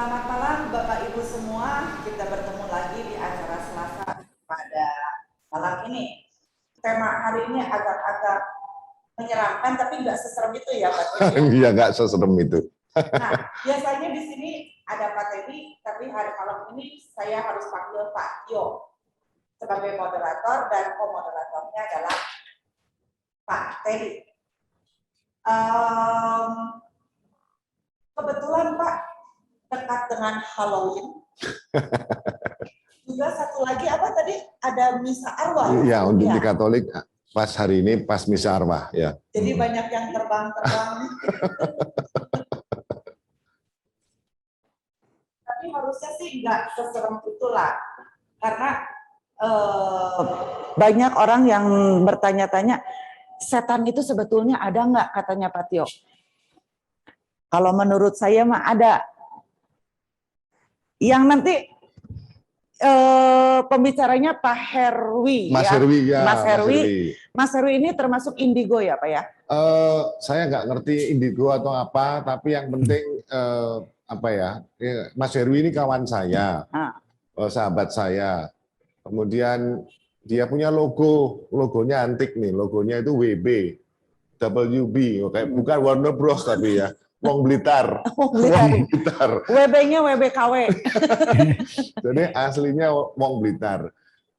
Selamat malam Bapak Ibu semua, kita bertemu lagi di acara Selasa pada malam ini. Tema hari ini agak-agak menyeramkan tapi nggak seserem itu ya Pak Teddy. Iya, nggak seserem itu. Nah, biasanya di sini ada Pak Teddy, tapi hari malam ini saya harus panggil Pak Tio sebagai moderator dan co-moderatornya adalah Pak Teddy. Kebetulan Pak dekat dengan Halloween. Juga satu lagi apa tadi? Ada misa arwah. Ya, untuk di Katolik pas hari ini pas misa arwah ya. Jadi banyak yang terbang-terbang. Tapi harusnya sih nggak seserem itulah, karena banyak orang yang bertanya-tanya, setan itu sebetulnya ada nggak, katanya Pak Tio. Kalau menurut saya mah ada. Yang nanti pembicaranya Pak Herwi, Mas ya. Herwi, ya. Mas Herwi. Mas Herwi ini termasuk indigo ya Pak ya? Saya nggak ngerti indigo atau apa, tapi yang penting apa ya, Mas Herwi ini kawan saya, sahabat saya. Kemudian dia punya logonya antik nih, logonya itu WB, kayak bukan Warner Bros tapi ya. Wong Blitar. Wong Blitar. WB-nya WBKW. Jadi aslinya Wong Blitar.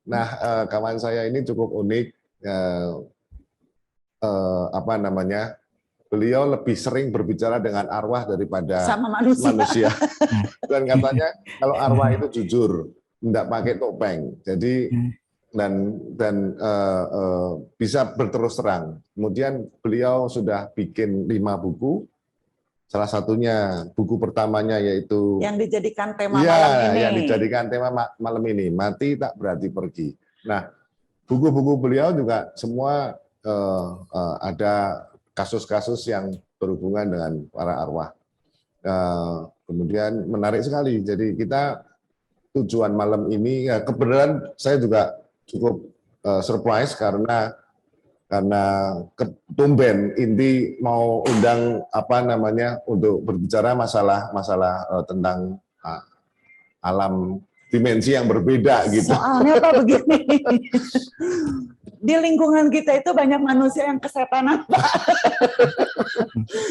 Nah, kawan saya ini cukup unik. Apa namanya? Beliau lebih sering berbicara dengan arwah daripada sama manusia. Dan katanya kalau arwah itu jujur, tidak pakai topeng. Jadi dan bisa berterus terang. Kemudian beliau sudah bikin 5 buku. Salah satunya buku pertamanya yaitu yang dijadikan tema malam ini. Yang dijadikan tema malam ini, Mati Tak Berarti Pergi. Nah, buku-buku beliau juga semua ada kasus-kasus yang berhubungan dengan para arwah. Kemudian menarik sekali. Jadi kita tujuan malam ini, ya kebenaran saya juga cukup surprise karena tumben Inti mau undang apa namanya untuk berbicara masalah tentang alam dimensi yang berbeda gitu. Soalnya Pak begini, di lingkungan kita itu banyak manusia yang kesetanan Pak.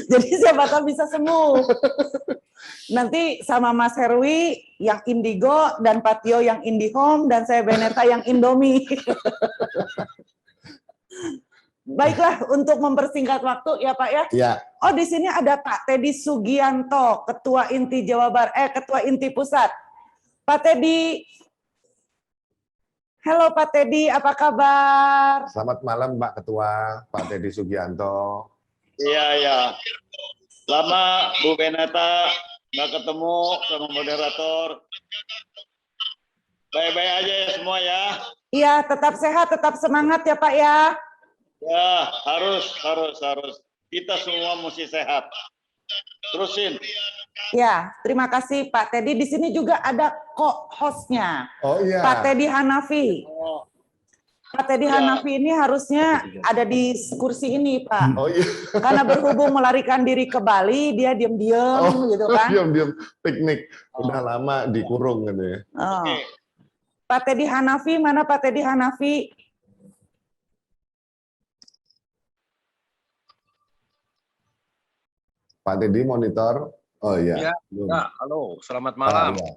Jadi siapa tahu bisa sembuh. Nanti sama Mas Herwi yang indigo dan Pak Tio yang IndiHome dan saya Beneta yang Indomie. Baiklah, untuk mempersingkat waktu ya Pak ya. Ya. Oh, di sini ada Pak Teddy Sugianto, Ketua Inti Jawa Barat, Ketua Inti Pusat. Pak Teddy. Halo Pak Teddy, apa kabar? Selamat malam Pak Ketua, Pak Teddy Sugianto. Iya. Lama Bu Beneta nggak ketemu sama moderator. Baik-baik aja ya semua ya. Iya, tetap sehat, tetap semangat ya Pak ya. Ya, harus. Kita semua mesti sehat. Terusin. Ya, terima kasih Pak Teddy. Di sini juga ada co-hostnya, Oh iya. Pak Teddy Hanafi. Pak Teddy Hanafi ini harusnya ada di kursi ini Pak. Oh iya. Karena berhubung melarikan diri ke Bali, dia diam-diam gitu kan. Diam-diam piknik. Udah lama dikurung gitu ya. Oh. Pak Teddy Hanafi, mana Pak Teddy Hanafi? Pak Teddy monitor. Oh iya. Ya, halo, selamat malam. Iya.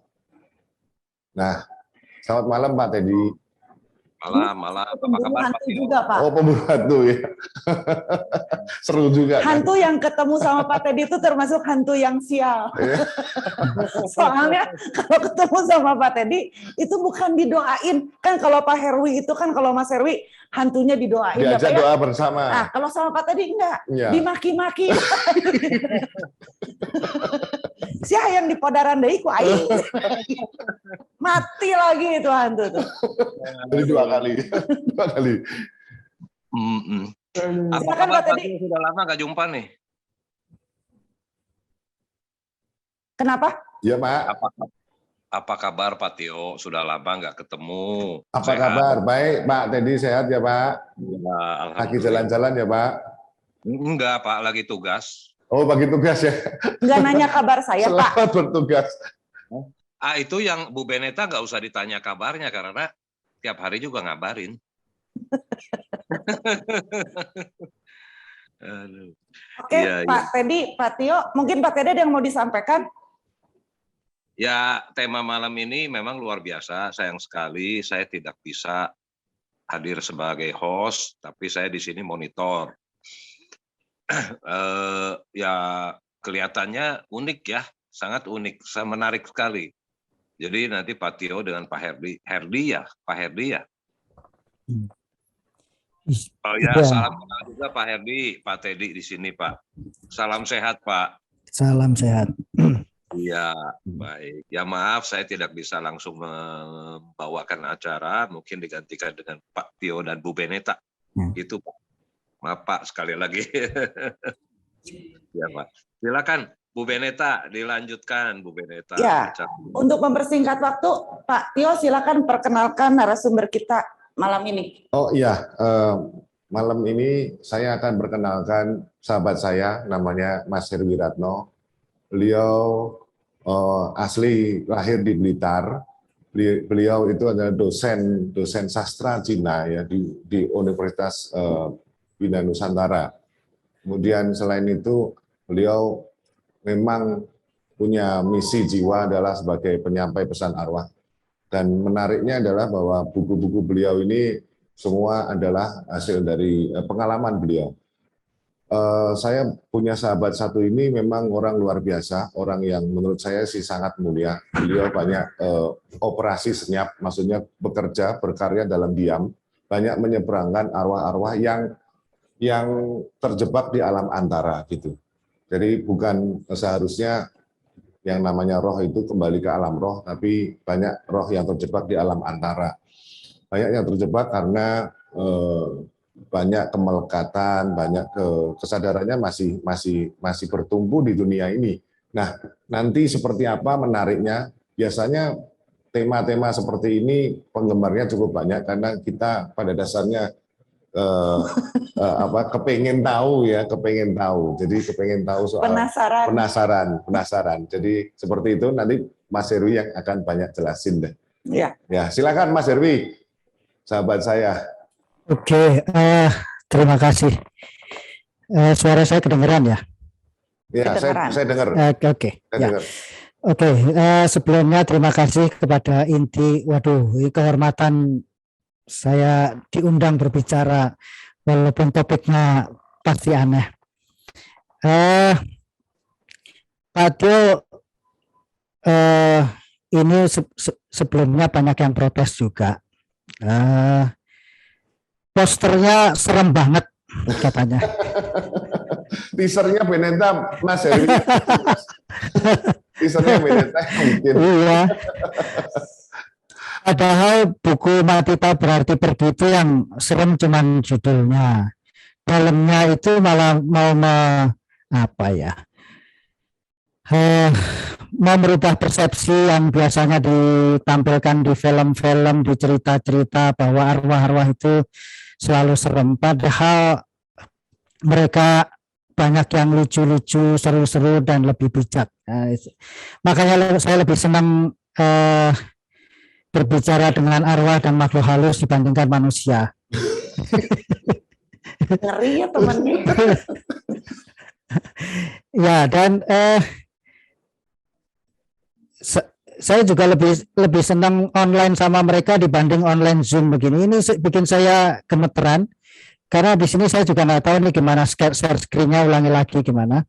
Nah, selamat malam Pak Teddy. Malam. Apa kabar Pak Tio? Juga, Pak. Oh, pemburu hantu ya. Seru juga. Hantu yang ketemu sama Pak Teddy itu termasuk hantu yang sial. Soalnya kalau ketemu sama Pak Teddy itu bukan didoain. Kan kalau Pak Herwi itu kan kalau Mas Herwi hantunya didoain. Diajak doa bersama. Nah, kalau sama Pak Teddy enggak. Ya. Dimaki-maki. Siapa yang di podaran deui ku aing. Mati lagi itu hantu tuh. Jadi 2 kali. 2 kali. Apa Silakan, kabar Pak Pak Teddy. Tio? Sudah lama nggak jumpa nih. Kenapa? Ya Pak. Apa kabar Pak Tio? Sudah lama nggak ketemu. Apa Sehat? kabar? Baik Pak Teddy, sehat ya Pak? Ya, Lagi alhamdulillah. jalan-jalan ya Pak? Enggak Pak, lagi tugas. Oh, bagi tugas ya. Enggak nanya kabar saya, Pak. Selamat bertugas. Itu yang Bu Beneta nggak usah ditanya kabarnya karena tiap hari juga ngabarin. Aduh. Oke, Iya, Pak Teddy, Pak Tio, mungkin Pak Teddy ada yang mau disampaikan? Ya, tema malam ini memang luar biasa. Sayang sekali saya tidak bisa hadir sebagai host, tapi saya di sini monitor. Ya, kelihatannya unik ya, sangat unik, menarik sekali. Jadi nanti Pak Tio dengan Pak Herdi ya, Pak Herdi ya. Oh ya, salam kenal juga Pak Herdi, Pak Teddy di sini Pak. Salam sehat Pak. Salam sehat. Iya, baik. Ya maaf saya tidak bisa langsung membawakan acara, mungkin digantikan dengan Pak Tio dan Bu Beneta. Itu Pak. Maaf Pak sekali lagi. Ya Pak. Silakan Bu Beneta dilanjutkan Bu Beneta. Ya, untuk mempersingkat waktu, Pak Tio silakan perkenalkan narasumber kita malam ini. Oh iya, malam ini saya akan perkenalkan sahabat saya, namanya Mas Herwi Ratno. Beliau asli lahir di Blitar. Beliau itu adalah dosen sastra Cina ya di Universitas Bina Nusantara. Kemudian selain itu beliau memang punya misi jiwa adalah sebagai penyampai pesan arwah. Dan menariknya adalah bahwa buku-buku beliau ini semua adalah hasil dari pengalaman beliau. Saya punya sahabat satu ini memang orang luar biasa, orang yang menurut saya sih sangat mulia. Beliau banyak operasi senyap, maksudnya bekerja, berkarya dalam diam, banyak menyeberangkan arwah-arwah yang terjebak di alam antara gitu. Jadi bukan seharusnya yang namanya roh itu kembali ke alam roh, tapi banyak roh yang terjebak di alam antara. Banyak yang terjebak karena banyak kemelekatan, banyak kesadarannya masih bertumbuh di dunia ini. Nah, nanti seperti apa menariknya? Biasanya tema-tema seperti ini penggemarnya cukup banyak karena kita pada dasarnya kepengen tahu ya, kepengen tahu. Jadi kepengen tahu soal penasaran. Jadi seperti itu nanti Mas Herwi yang akan banyak jelasin deh. Ya. Ya, silakan Mas Herwi, sahabat saya. Oke, terima kasih. Suara saya kedengeran ya? Ya, saya dengar. Oke. Ya. Oke, sebelumnya terima kasih kepada Inti. Waduh, ini kehormatan saya diundang berbicara walaupun topiknya pasti aneh. Pak Tio, ini sebelumnya banyak yang protes juga. Posternya serem banget katanya. Teasernya Beneta, Mas Herwi. Teasernya Beneta mungkin. Iya. Padahal buku Mati Tak Berarti Pergi itu yang serem cuman judulnya. Dalamnya itu malah mau mau merubah persepsi yang biasanya ditampilkan di film-film, di cerita-cerita bahwa arwah-arwah itu selalu serem. Padahal mereka banyak yang lucu-lucu, seru-seru, dan lebih bijak. Nah, makanya saya lebih senang berbicara dengan arwah dan makhluk halus dibandingkan manusia. Ngeri ya temannya. Ya, dan saya juga lebih senang online sama mereka dibanding online Zoom begini. Ini bikin saya gemeteran karena di sini saya juga nggak tahu nih gimana share screen-nya, ulangi lagi gimana.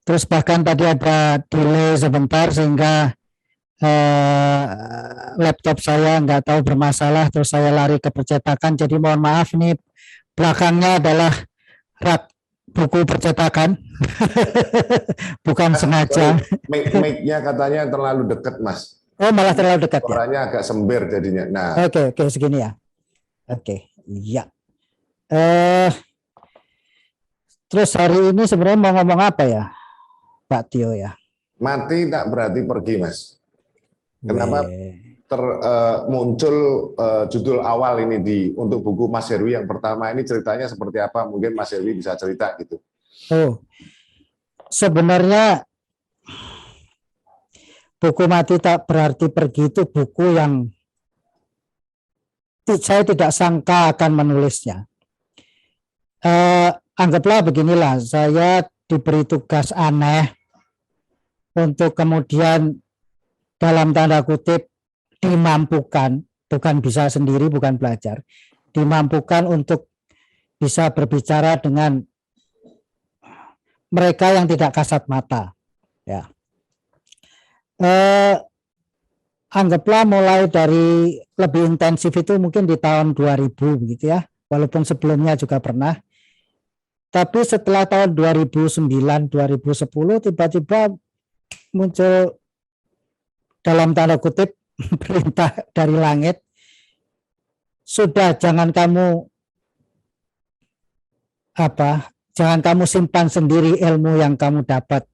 Terus bahkan tadi ada delay sebentar sehingga laptop saya nggak tahu bermasalah, terus saya lari ke percetakan. Jadi mohon maaf nih, belakangnya adalah rak buku percetakan. Bukan sengaja. Mic-nya katanya terlalu dekat, Mas. Oh, malah terlalu dekat. Suaranya agak sember jadinya. Nah. Oke, segini ya. Oke, iya. Terus hari ini sebenarnya mau ngomong apa ya, Pak Tio ya? Mati tak berarti pergi, Mas. Kenapa muncul judul awal ini untuk buku Mas Herwi yang pertama ini ceritanya seperti apa? Mungkin Mas Herwi bisa cerita gitu. Oh, sebenarnya Buku Mati Tak Berarti Pergi itu buku yang saya tidak sangka akan menulisnya. Anggaplah beginilah, saya diberi tugas aneh untuk kemudian dalam tanda kutip dimampukan, bukan bisa sendiri, bukan belajar, dimampukan untuk bisa berbicara dengan mereka yang tidak kasat mata. Ya. Anggaplah mulai dari lebih intensif itu mungkin di tahun 2000 begitu ya, walaupun sebelumnya juga pernah. Tapi setelah tahun 2009, 2010 tiba-tiba muncul dalam tanda kutip perintah dari langit, sudah jangan kamu simpan sendiri ilmu yang kamu dapat,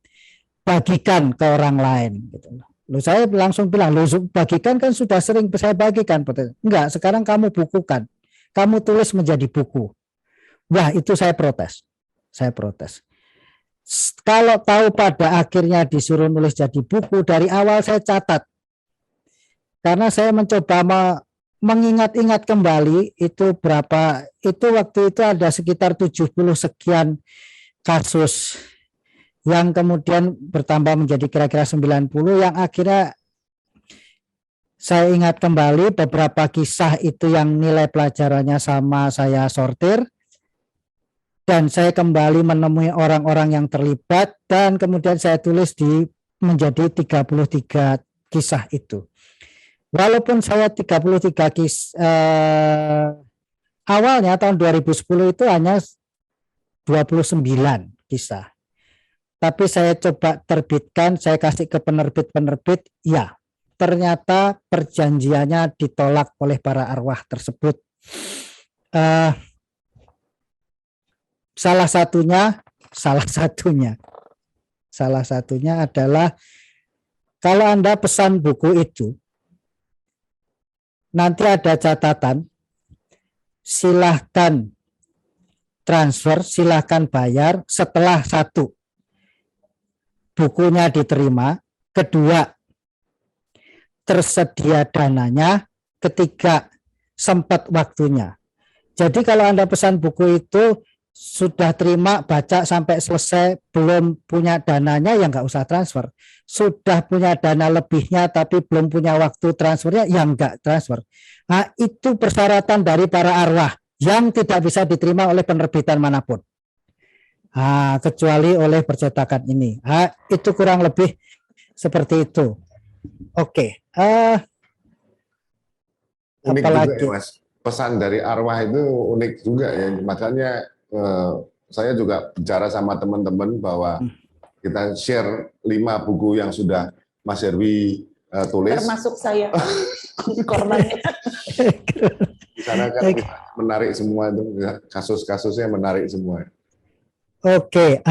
bagikan ke orang lain gitu. Loh, saya langsung bilang, loh, bagikan kan sudah sering saya bagikan. Enggak, sekarang kamu bukukan, kamu tulis menjadi buku. Wah, itu saya protes. Kalau tahu pada akhirnya disuruh nulis jadi buku, dari awal saya catat. Karena saya mencoba mengingat-ingat kembali itu berapa, itu waktu itu ada sekitar 70 sekian kasus yang kemudian bertambah menjadi kira-kira 90, yang akhirnya saya ingat kembali beberapa kisah itu yang nilai pelajarannya sama saya sortir, dan saya kembali menemui orang-orang yang terlibat, dan kemudian saya tulis menjadi 33 kisah itu. Walaupun saya 33 awalnya tahun 2010 itu hanya 29 kisah. Tapi saya coba terbitkan, saya kasih ke penerbit-penerbit, ya ternyata perjanjiannya ditolak oleh para arwah tersebut. Salah satunya adalah kalau Anda pesan buku itu, nanti ada catatan, silahkan transfer, silahkan bayar setelah 1, bukunya diterima, 2, tersedia dananya, 3, sempat waktunya. Jadi kalau Anda pesan buku itu, sudah terima, baca sampai selesai, belum punya dananya, ya nggak usah transfer. Sudah punya dana lebihnya tapi belum punya waktu transfernya, ya nggak transfer. Nah, itu persyaratan dari para arwah yang tidak bisa diterima oleh penerbitan manapun. Kecuali oleh percetakan ini. Itu kurang lebih seperti itu. Oke. Unik Apalagi juga ya, Mas. Pesan dari arwah itu unik juga ya. Makanya saya juga bicara sama teman-teman bahwa kita share 5 buku yang sudah Mas Herwi tulis. Termasuk saya korbannya. Di sana kan menarik semua itu, kasus-kasusnya menarik semua. Oke,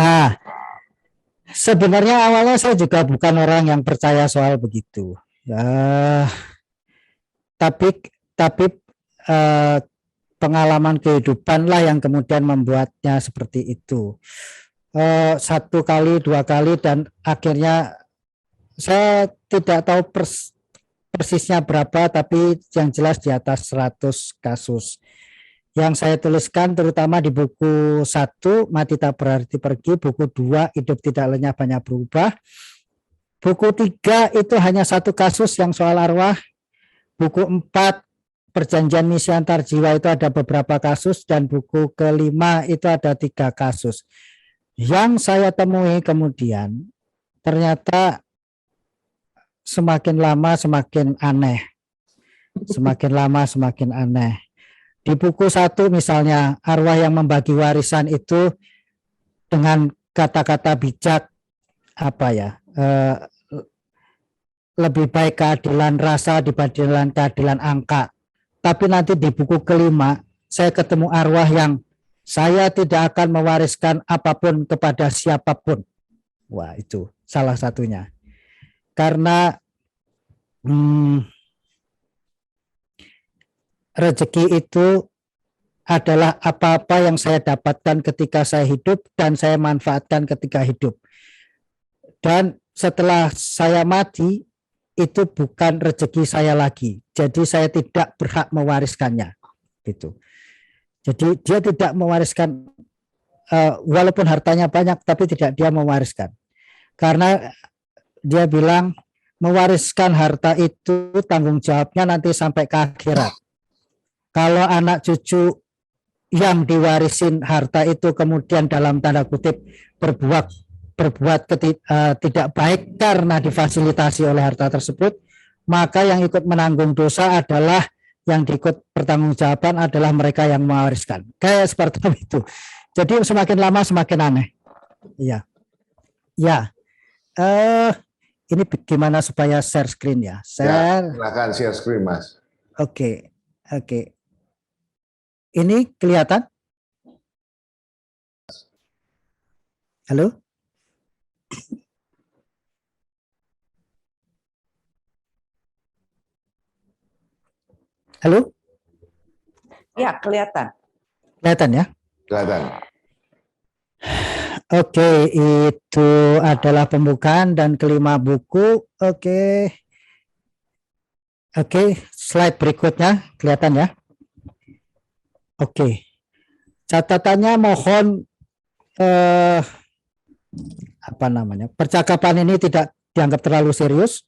sebenarnya awalnya saya juga bukan orang yang percaya soal begitu. Tapi pengalaman kehidupan lah yang kemudian membuatnya seperti itu. 1 kali, 2 kali, dan akhirnya saya tidak tahu persisnya berapa, tapi yang jelas di atas 100 kasus. Yang saya tuliskan terutama di buku 1, Mati Tak Berarti Pergi, buku 2, Hidup Tidak Lenyap Banyak Berubah, buku 3 itu hanya 1 kasus yang soal arwah, buku 4, Perjanjian Misi Antar Jiwa itu ada beberapa kasus, dan buku ke-5 itu ada 3 kasus. Yang saya temui kemudian ternyata semakin lama semakin aneh. Semakin lama semakin aneh. Di buku 1 misalnya, arwah yang membagi warisan itu dengan kata-kata bijak, lebih baik keadilan rasa dibandingkan keadilan angka. Tapi nanti di buku ke-5 saya ketemu arwah yang saya tidak akan mewariskan apapun kepada siapapun. Wah, itu salah satunya. Karena rezeki itu adalah apa-apa yang saya dapatkan ketika saya hidup dan saya manfaatkan ketika hidup. Dan setelah saya mati, itu bukan rezeki saya lagi. Jadi saya tidak berhak mewariskannya. Gitu. Jadi dia tidak mewariskan, walaupun hartanya banyak, tapi tidak dia mewariskan. Karena dia bilang mewariskan harta itu tanggung jawabnya nanti sampai ke akhirat. Kalau anak cucu yang diwarisin harta itu kemudian dalam tanda kutip berbuat tidak baik karena difasilitasi oleh harta tersebut, maka yang ikut menanggung dosa adalah yang diikut pertanggungjawaban adalah mereka yang mewariskan. Kayak seperti itu. Jadi semakin lama semakin aneh. Ya, ya. Ini gimana supaya share screen ya? Share. Ya, silakan share screen, Mas. Oke. Ini kelihatan? Halo? Halo? Ya, kelihatan. Kelihatan ya? Kelihatan. Oke, itu adalah pembukaan dan kelima buku. Oke, slide berikutnya kelihatan ya? Oke, catatannya mohon percakapan ini tidak dianggap terlalu serius.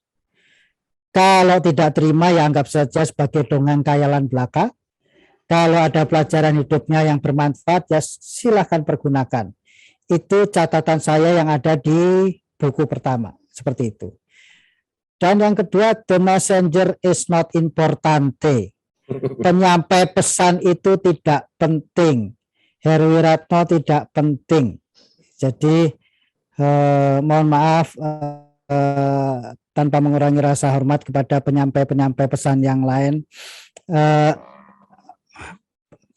Kalau tidak terima ya anggap saja sebagai dongeng khayalan belaka. Kalau ada pelajaran hidupnya yang bermanfaat ya silahkan pergunakan. Itu catatan saya yang ada di buku pertama, seperti itu. Dan yang kedua, the messenger is not importante. Penyampai pesan itu tidak penting. Heru Wiratno tidak penting. Jadi mohon maaf tanpa mengurangi rasa hormat kepada penyampai pesan yang lain.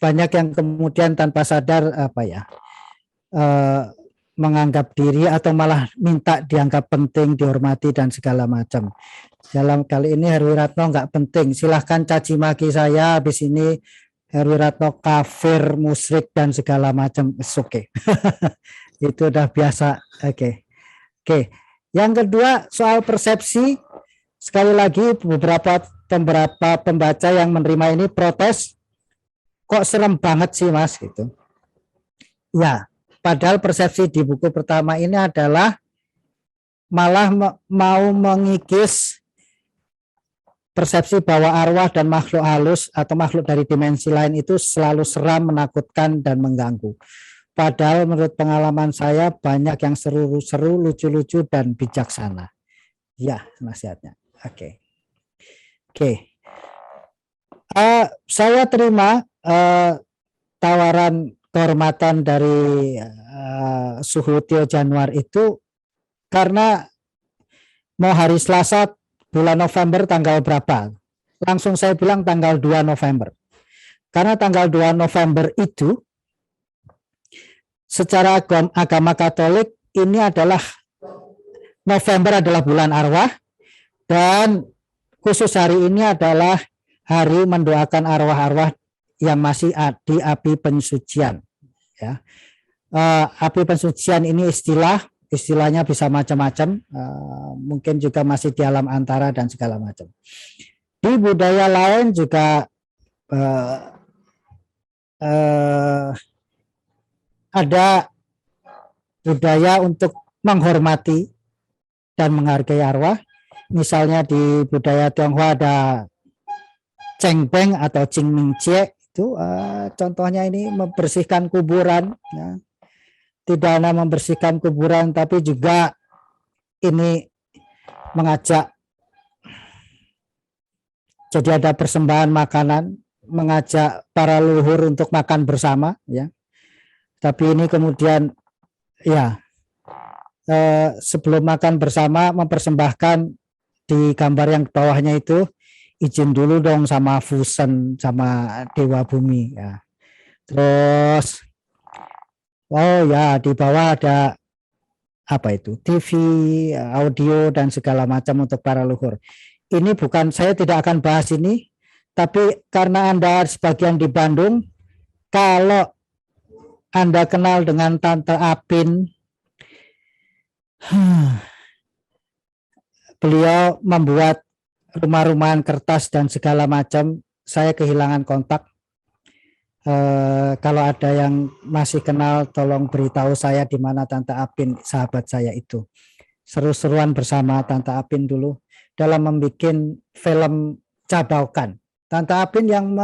Banyak yang kemudian tanpa sadar menganggap diri atau malah minta dianggap penting, dihormati dan segala macam. Dalam kali ini Heru Wiratno nggak penting. Silahkan caci maki saya. Habis ini Heru Wiratno kafir, musyrik dan segala macam. Oke. Itu udah biasa. Oke. Yang kedua soal persepsi. Sekali lagi beberapa pembaca yang menerima ini protes. Kok serem banget sih Mas gitu. Ya, padahal persepsi di buku pertama ini adalah malah mau mengikis persepsi bahwa arwah dan makhluk halus atau makhluk dari dimensi lain itu selalu seram, menakutkan dan mengganggu. Padahal menurut pengalaman saya banyak yang seru-seru, lucu-lucu dan bijaksana. Ya, nasihatnya. Oke. Saya terima tawaran kehormatan dari Suhu Tio Januar itu karena mau hari Selasa bulan November tanggal berapa? Langsung saya bilang tanggal 2 November. Karena tanggal 2 November itu secara agama Katolik ini adalah November adalah bulan arwah dan khusus hari ini adalah hari mendoakan arwah-arwah yang masih di api pensucian. Ya. Api pensucian ini istilahnya bisa macam-macam, mungkin juga masih di alam antara dan segala macam. Di budaya lain juga ada budaya untuk menghormati dan menghargai arwah. Misalnya di budaya Tionghoa ada Cheng Peng atau Ching Ming Cie, itu contohnya ini membersihkan kuburan, ya. Tidak hanya membersihkan kuburan tapi juga ini mengajak, jadi ada persembahan makanan, mengajak para leluhur untuk makan bersama, ya. Tapi ini kemudian ya sebelum makan bersama mempersembahkan di gambar yang bawahnya itu izin dulu dong sama Fusen sama Dewa Bumi, ya. Terus di bawah ada apa itu, TV, audio dan segala macam untuk para leluhur. Ini bukan, saya tidak akan bahas ini, tapi karena Anda sebagian di Bandung, kalau Anda kenal dengan Tante Apin, beliau membuat rumah-rumahan kertas dan segala macam. Saya kehilangan kontak. Kalau ada yang masih kenal, tolong beritahu saya di mana Tante Apin, sahabat saya itu. Seru-seruan bersama Tante Apin dulu dalam membuat film Cabaukan. Tante Apin yang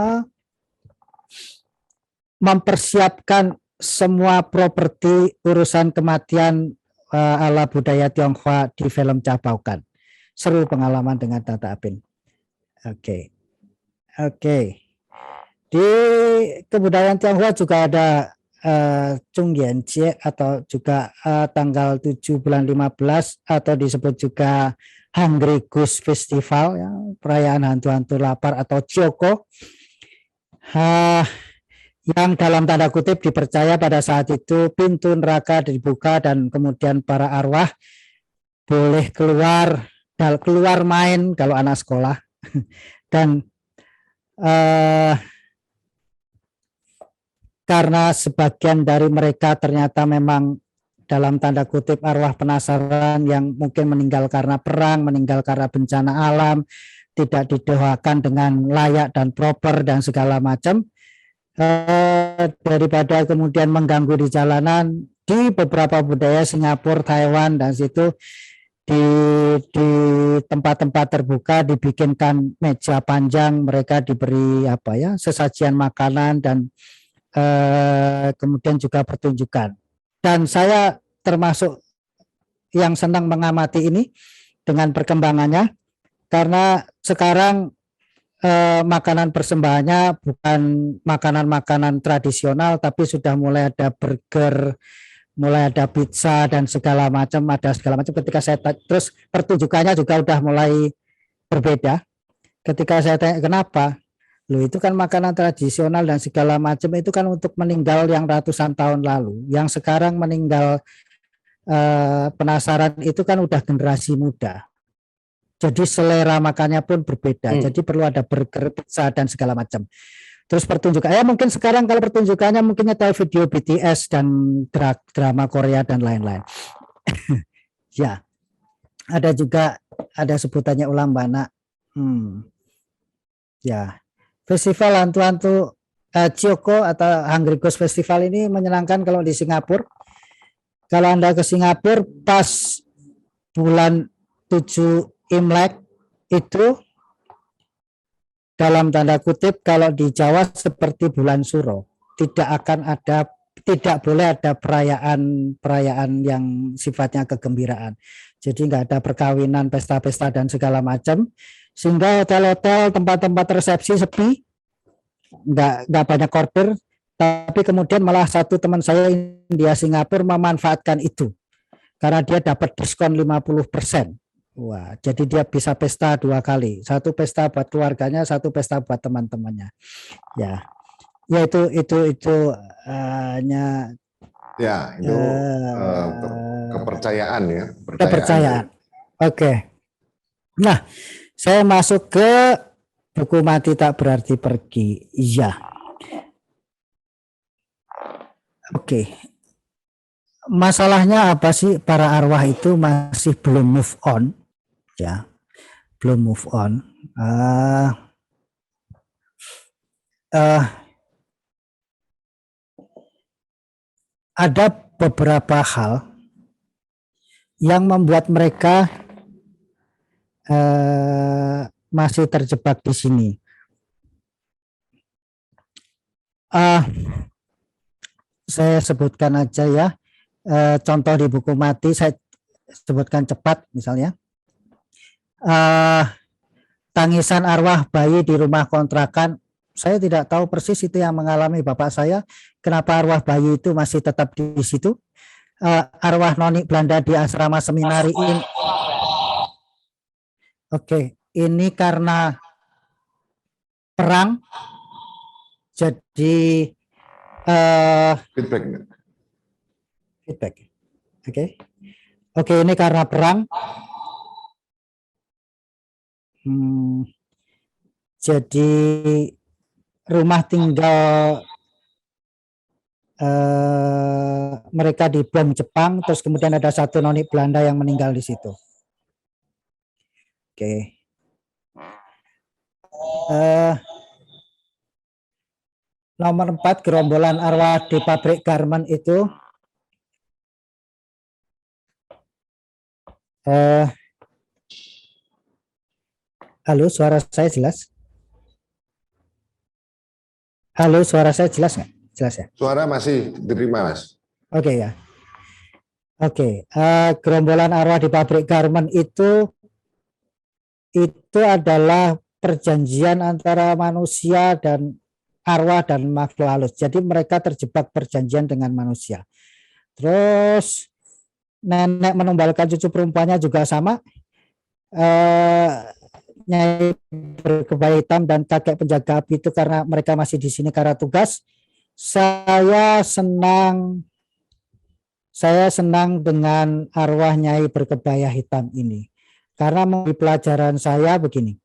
mempersiapkan semua properti urusan kematian ala budaya Tionghoa di film Cabaukan. Seru pengalaman dengan Tante Apin. Oke. Di kebudayaan Tionghoa juga ada Chung Yan Jie atau juga tanggal 7 bulan 15 atau disebut juga Hungry Goose Festival, ya, perayaan hantu-hantu lapar atau Chioko, yang dalam tanda kutip dipercaya pada saat itu pintu neraka dibuka dan kemudian para arwah boleh keluar main kalau anak sekolah dan karena sebagian dari mereka ternyata memang dalam tanda kutip arwah penasaran yang mungkin meninggal karena perang, meninggal karena bencana alam, tidak didoakan dengan layak dan proper dan segala macam, daripada kemudian mengganggu di jalanan. Di beberapa budaya Singapura, Taiwan dan situ di tempat-tempat terbuka dibikinkan meja panjang, mereka diberi sesajian makanan dan kemudian juga pertunjukan. Dan saya termasuk yang senang mengamati ini dengan perkembangannya, karena sekarang makanan persembahannya bukan makanan-makanan tradisional, tapi sudah mulai ada burger, mulai ada pizza dan segala macam, ketika saya terus pertunjukannya juga udah mulai berbeda. Ketika saya tanya kenapa, loh itu kan makanan tradisional dan segala macam itu kan untuk meninggal yang ratusan tahun lalu. Yang sekarang meninggal penasaran itu kan udah generasi muda. Jadi selera makannya pun berbeda. Jadi perlu ada burger, pizza dan segala macam. Terus pertunjukan, mungkin sekarang kalau pertunjukannya mungkin tahu video BTS dan drama Korea dan lain-lain. Ya, ada juga sebutannya ulam bana. Ya. Festival hantu-hantu Chioko atau Hungry Ghost Festival ini menyenangkan kalau di Singapura. Kalau Anda ke Singapura pas bulan 7 Imlek itu dalam tanda kutip kalau di Jawa seperti bulan Suro, tidak boleh ada perayaan yang sifatnya kegembiraan. Jadi nggak ada perkawinan, pesta-pesta dan segala macam. Sehingga hotel-hotel, tempat-tempat resepsi sepi, nggak banyak order, tapi kemudian malah satu teman saya India Singapura memanfaatkan itu karena dia dapat diskon 50%. Wah, jadi dia bisa pesta 2 kali, satu pesta buat keluarganya, satu pesta buat teman-temannya. Ya itu hanya kepercayaan ya. Kepercayaan. Oke. Nah, saya masuk ke buku mati tak berarti pergi. Iya. Oke. Masalahnya apa sih? Para arwah itu masih belum move on. Ya. Belum move on. Ada beberapa hal yang membuat mereka masih terjebak di sini. Saya sebutkan aja ya, contoh di buku mati saya sebutkan cepat misalnya. Tangisan arwah bayi di rumah kontrakan, saya tidak tahu persis itu yang mengalami bapak saya, kenapa arwah bayi itu masih tetap di situ. Arwah noni Belanda di asrama seminari ini. Oke, ini karena perang, jadi feedback. Oke, ini karena perang. Jadi rumah tinggal mereka dibom Jepang, terus kemudian ada satu noni Belanda yang meninggal di situ. Oke. Nomor 4, gerombolan arwah di pabrik garment itu. Halo, suara saya jelas? Halo, suara saya jelas nggak? Jelas ya? Suara masih diterima, Mas. Oke ya. Oke, gerombolan arwah di pabrik garment itu adalah perjanjian antara manusia dan arwah dan makhluk halus. Jadi mereka terjebak perjanjian dengan manusia. Terus nenek menumbalkan cucu perempuannya juga sama. Nyai berkebaya hitam dan kakek penjaga api itu karena mereka masih di sini karena tugas. Saya senang dengan arwah Nyai berkebaya hitam ini karena memberi pelajaran saya begini.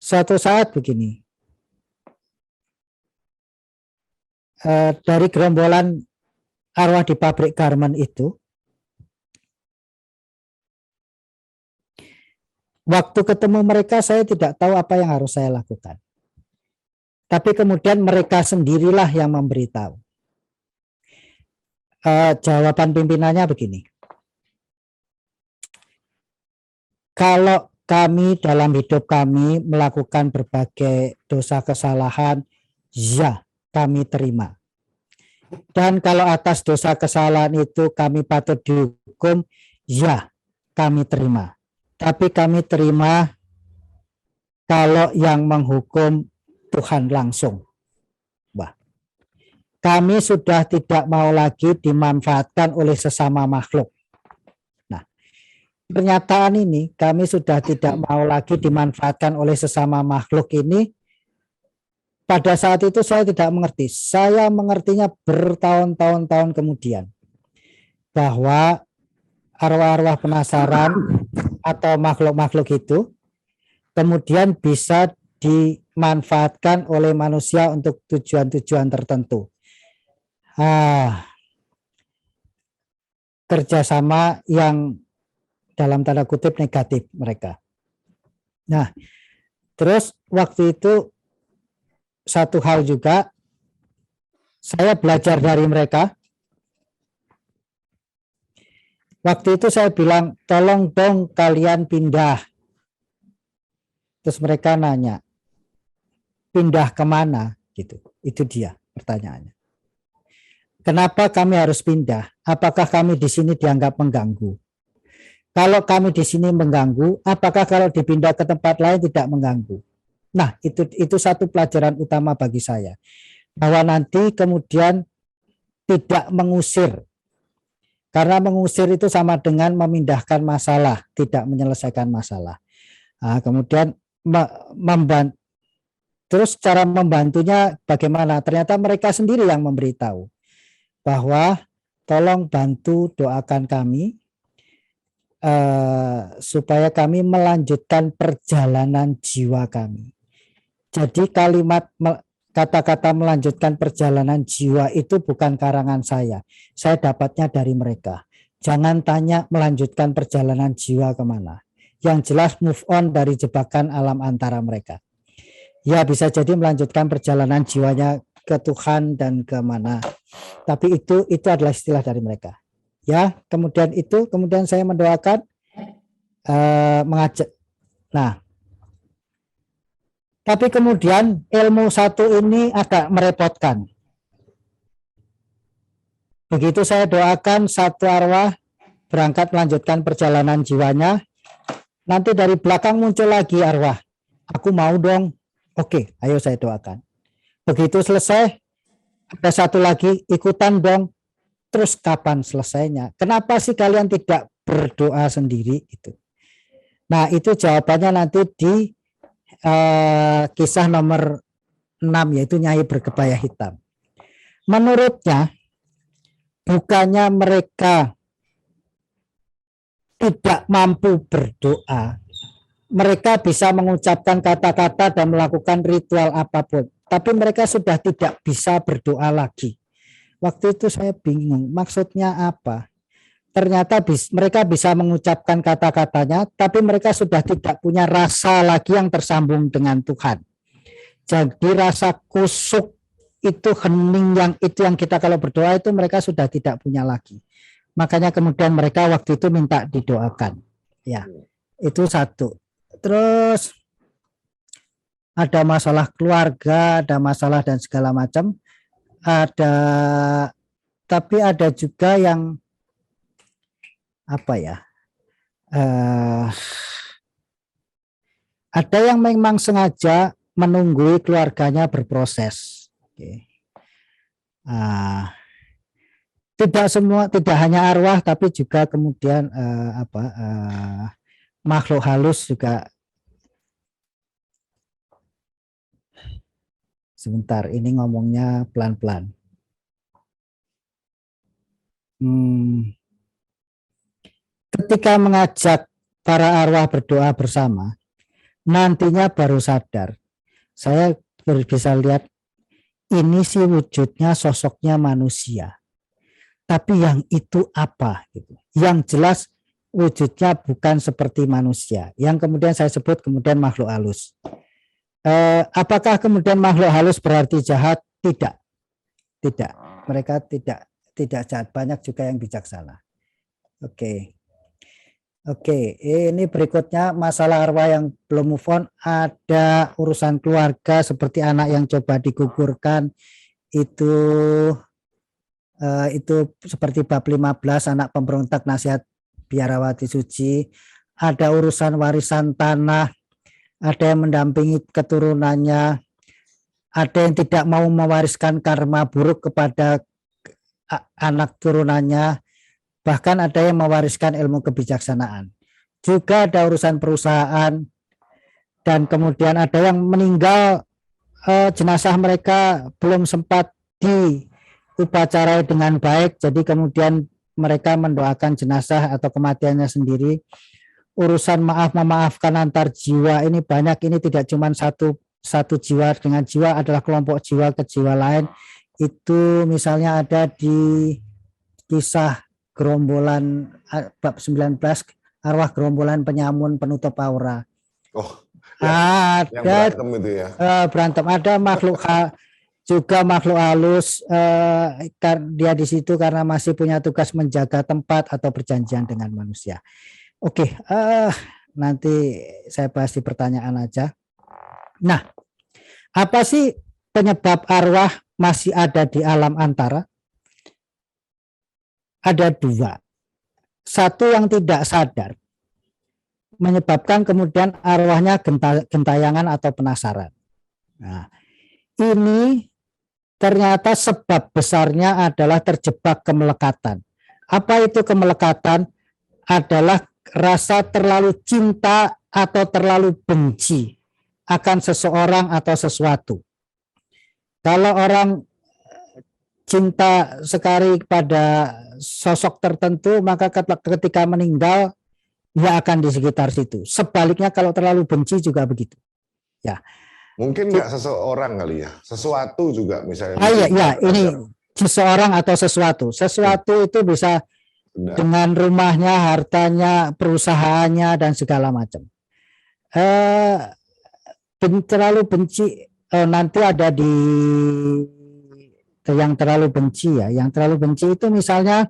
Suatu saat begini, dari gerombolan arwah di pabrik garment itu, waktu ketemu mereka saya tidak tahu apa yang harus saya lakukan. Tapi kemudian mereka sendirilah yang memberitahu. Jawaban pimpinannya begini. Kalau kami dalam hidup kami melakukan berbagai dosa kesalahan, ya kami terima. Dan kalau atas dosa kesalahan itu kami patut dihukum, ya kami terima. Tapi kami terima kalau yang menghukum Tuhan langsung. Wah, kami sudah tidak mau lagi dimanfaatkan oleh sesama makhluk. Nah, pernyataan ini kami sudah tidak mau lagi dimanfaatkan oleh sesama makhluk ini. Pada saat itu saya tidak mengerti. Saya mengertinya bertahun-tahun kemudian bahwa arwah-arwah penasaran atau makhluk-makhluk itu kemudian bisa dimanfaatkan oleh manusia untuk tujuan-tujuan tertentu. Kerjasama yang dalam tanda kutip negatif mereka. Nah, terus waktu itu satu hal juga saya belajar dari mereka. Waktu itu saya bilang, tolong dong kalian pindah. Terus mereka nanya, pindah kemana? Gitu. Itu dia pertanyaannya. Kenapa kami harus pindah? Apakah kami di sini dianggap mengganggu? Kalau kami di sini mengganggu, apakah kalau dipindah ke tempat lain tidak mengganggu? Nah, itu satu pelajaran utama bagi saya. Bahwa nanti kemudian tidak mengusir. Karena mengusir itu sama dengan memindahkan masalah, tidak menyelesaikan masalah. Nah, kemudian terus cara membantunya bagaimana? Ternyata mereka sendiri yang memberitahu bahwa tolong bantu doakan kami supaya kami melanjutkan perjalanan jiwa kami. Jadi kata-kata melanjutkan perjalanan jiwa itu bukan karangan saya dapatnya dari mereka. Jangan tanya melanjutkan perjalanan jiwa kemana. Yang jelas move on dari jebakan alam antara mereka. Ya bisa jadi melanjutkan perjalanan jiwanya ke Tuhan dan kemana. Tapi itu adalah istilah dari mereka. Ya, kemudian saya mendoakan mengajak. Nah, tapi kemudian ilmu satu ini agak merepotkan. Begitu saya doakan satu arwah berangkat melanjutkan perjalanan jiwanya, nanti dari belakang muncul lagi arwah. Aku mau dong. Oke, ayo saya doakan. Begitu selesai, ada satu lagi ikutan dong. Terus kapan selesainya? Kenapa sih kalian tidak berdoa sendiri? Itu. Nah, itu jawabannya nanti di kisah nomor 6, yaitu Nyai berkebaya hitam. Menurutnya, bukannya mereka tidak mampu berdoa, mereka bisa mengucapkan kata-kata dan melakukan ritual apapun, tapi mereka sudah tidak bisa berdoa lagi. Waktu itu saya bingung, maksudnya apa? ternyata mereka bisa mengucapkan kata-katanya, tapi mereka sudah tidak punya rasa lagi yang tersambung dengan Tuhan. Jadi rasa kusuk itu, hening yang kita kalau berdoa itu mereka sudah tidak punya lagi. Makanya kemudian mereka waktu itu minta didoakan. Ya, itu satu. Terus ada masalah keluarga, ada masalah dan segala macam. Tapi ada juga yang apa ya? Ada yang memang sengaja menunggu keluarganya berproses. Oke. Tidak hanya arwah, tapi juga kemudian makhluk halus juga. Sebentar, ini ngomongnya pelan-pelan. Ketika mengajak para arwah berdoa bersama, nantinya baru sadar. Saya bisa lihat ini sih wujudnya, sosoknya manusia. Tapi yang itu apa? Gitu. Yang jelas wujudnya bukan seperti manusia. Yang kemudian saya sebut kemudian makhluk halus. Apakah kemudian makhluk halus berarti jahat? Tidak. Tidak. Mereka tidak jahat. Banyak juga yang bijaksana. Oke. Ini berikutnya masalah arwah yang belum move on. Ada urusan keluarga seperti anak yang coba digugurkan. Itu seperti bab 15, anak pemberontak nasihat biarawati suci. Ada urusan warisan tanah, ada yang mendampingi keturunannya, ada yang tidak mau mewariskan karma buruk kepada anak turunannya, bahkan ada yang mewariskan ilmu kebijaksanaan. Juga ada urusan perusahaan, dan kemudian ada yang meninggal, jenazah mereka belum sempat diupacarai dengan baik, jadi kemudian mereka mendoakan jenazah atau kematiannya sendiri. Urusan memaafkan antar jiwa ini banyak, ini tidak cuma satu jiwa dengan jiwa, adalah kelompok jiwa ke jiwa lain. Itu misalnya ada di kisah gerombolan bab 19, arwah gerombolan penyamun penutup aura. Ada yang berantem itu ya. Berantem, ada makhluk juga makhluk halus, dia di situ karena masih punya tugas menjaga tempat atau berjanjian dengan manusia. Oke, nanti saya bahas di pertanyaan aja. Nah, apa sih penyebab arwah masih ada di alam antara? Ada dua. Satu yang tidak sadar, menyebabkan kemudian arwahnya gentayangan atau penasaran. Nah, ini ternyata sebab besarnya adalah terjebak kemelekatan. Apa itu kemelekatan? Adalah rasa terlalu cinta atau terlalu benci akan seseorang atau sesuatu. Kalau orang cinta sekali pada sosok tertentu, maka ketika meninggal dia akan di sekitar situ. Sebaliknya kalau terlalu benci juga begitu. Ya. Mungkin nggak seseorang kali ya, sesuatu juga misalnya. Iya, ini seseorang atau sesuatu. Sesuatu itu bisa dengan rumahnya, hartanya, perusahaannya, dan segala macam. Terlalu benci, nanti ada di yang terlalu benci ya. Yang terlalu benci itu misalnya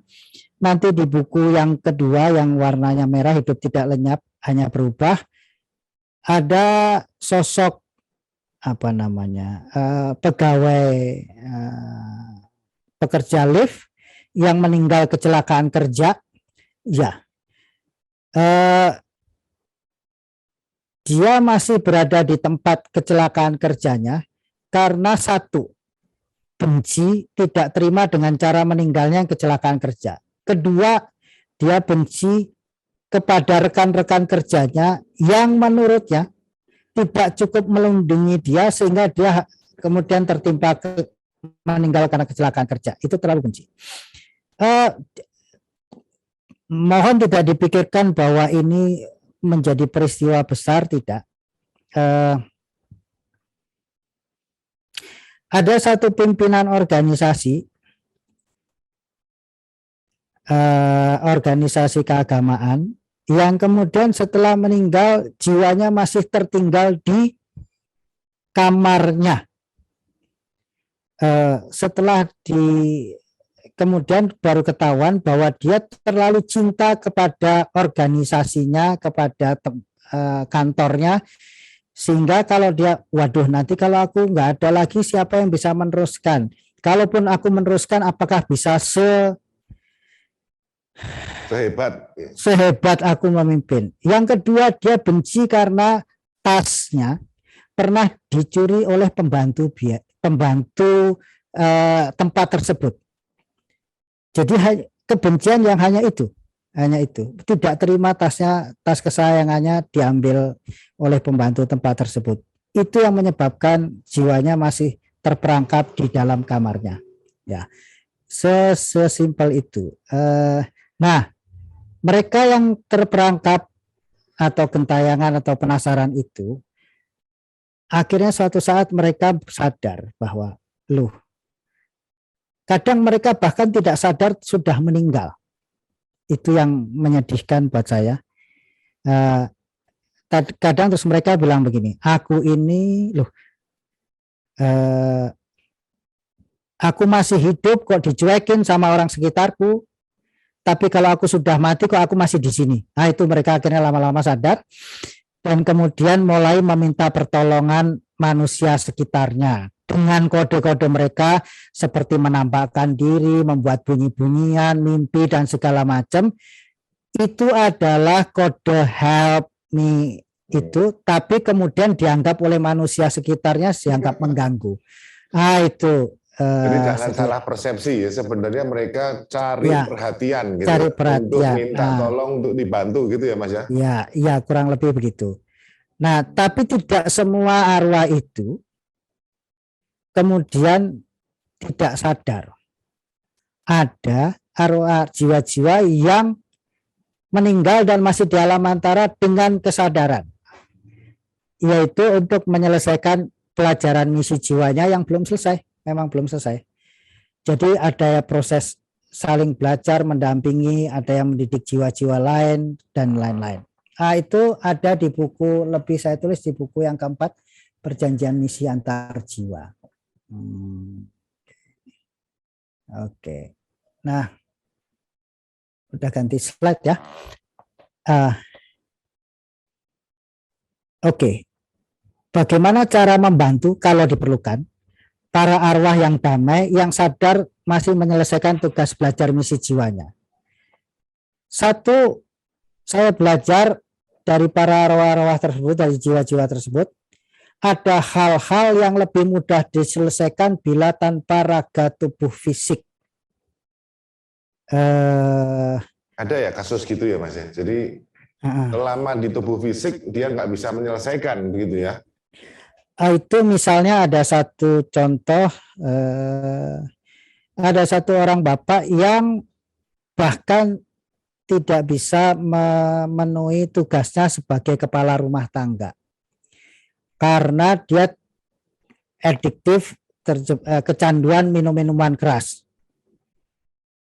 nanti di buku yang kedua yang warnanya merah, hidup tidak lenyap hanya berubah, ada sosok apa namanya, pegawai pekerja lift yang meninggal kecelakaan kerja. Ya, dia masih berada di tempat kecelakaan kerjanya karena satu, benci, tidak terima dengan cara meninggalnya kecelakaan kerja. Kedua, dia benci kepada rekan-rekan kerjanya yang menurutnya tidak cukup melindungi dia sehingga dia kemudian tertimpa meninggal karena kecelakaan kerja. Itu terlalu benci. Mohon tidak dipikirkan bahwa ini menjadi peristiwa besar, tidak. Ada satu pimpinan organisasi organisasi keagamaan yang kemudian setelah meninggal jiwanya masih tertinggal di kamarnya. Setelah kemudian baru ketahuan bahwa dia terlalu cinta kepada organisasinya, kepada kantornya, sehingga kalau dia, waduh nanti kalau aku nggak ada lagi siapa yang bisa meneruskan? Kalaupun aku meneruskan, apakah bisa sehebat aku memimpin? Yang kedua, dia benci karena tasnya pernah dicuri oleh pembantu tempat tersebut. Jadi kebencian yang hanya itu, tidak terima tas kesayangannya diambil oleh pembantu tempat tersebut. Itu yang menyebabkan jiwanya masih terperangkap di dalam kamarnya. Ya, sesimpel itu. Nah, mereka yang terperangkap atau gentayangan atau penasaran itu, akhirnya suatu saat mereka sadar bahwa, loh, kadang mereka bahkan tidak sadar sudah meninggal. Itu yang menyedihkan buat saya. Kadang terus mereka bilang begini, aku ini, loh, aku masih hidup kok dicuekin sama orang sekitarku, tapi kalau aku sudah mati kok aku masih di sini. Nah, itu mereka akhirnya lama-lama sadar dan kemudian mulai meminta pertolongan manusia sekitarnya dengan kode-kode mereka seperti menampakkan diri, membuat bunyi-bunyian, mimpi dan segala macam. Itu adalah kode help me itu, tapi kemudian dianggap oleh manusia sekitarnya dianggap mengganggu. Ah, itu. Jadi jangan salah persepsi ya, sebenarnya mereka cari perhatian gitu, cari perhatian, untuk minta tolong, untuk dibantu gitu ya Mas ya? Iya, kurang lebih begitu. Nah, tapi tidak semua arwah itu kemudian tidak sadar. Ada arwah jiwa-jiwa yang meninggal dan masih di alam antara dengan kesadaran, yaitu untuk menyelesaikan pelajaran misi jiwanya yang belum selesai, memang belum selesai. Jadi ada proses saling belajar, mendampingi, ada yang mendidik jiwa-jiwa lain dan lain-lain. Nah, itu ada di buku, lebih saya tulis di buku yang keempat, Perjanjian Misi Antar Jiwa. Oke. Nah, udah ganti slide ya. Oke. Bagaimana cara membantu kalau diperlukan para arwah yang damai, yang sadar masih menyelesaikan tugas belajar misi jiwanya? Satu, saya belajar dari para arwah-arwah tersebut, dari jiwa-jiwa tersebut, ada hal-hal yang lebih mudah diselesaikan bila tanpa raga tubuh fisik. Ada ya kasus gitu ya Mas ya? Jadi selama di tubuh fisik dia nggak bisa menyelesaikan begitu ya? Itu misalnya ada satu contoh, ada satu orang bapak yang bahkan tidak bisa memenuhi tugasnya sebagai kepala rumah tangga karena dia adiktif, kecanduan minum-minuman keras,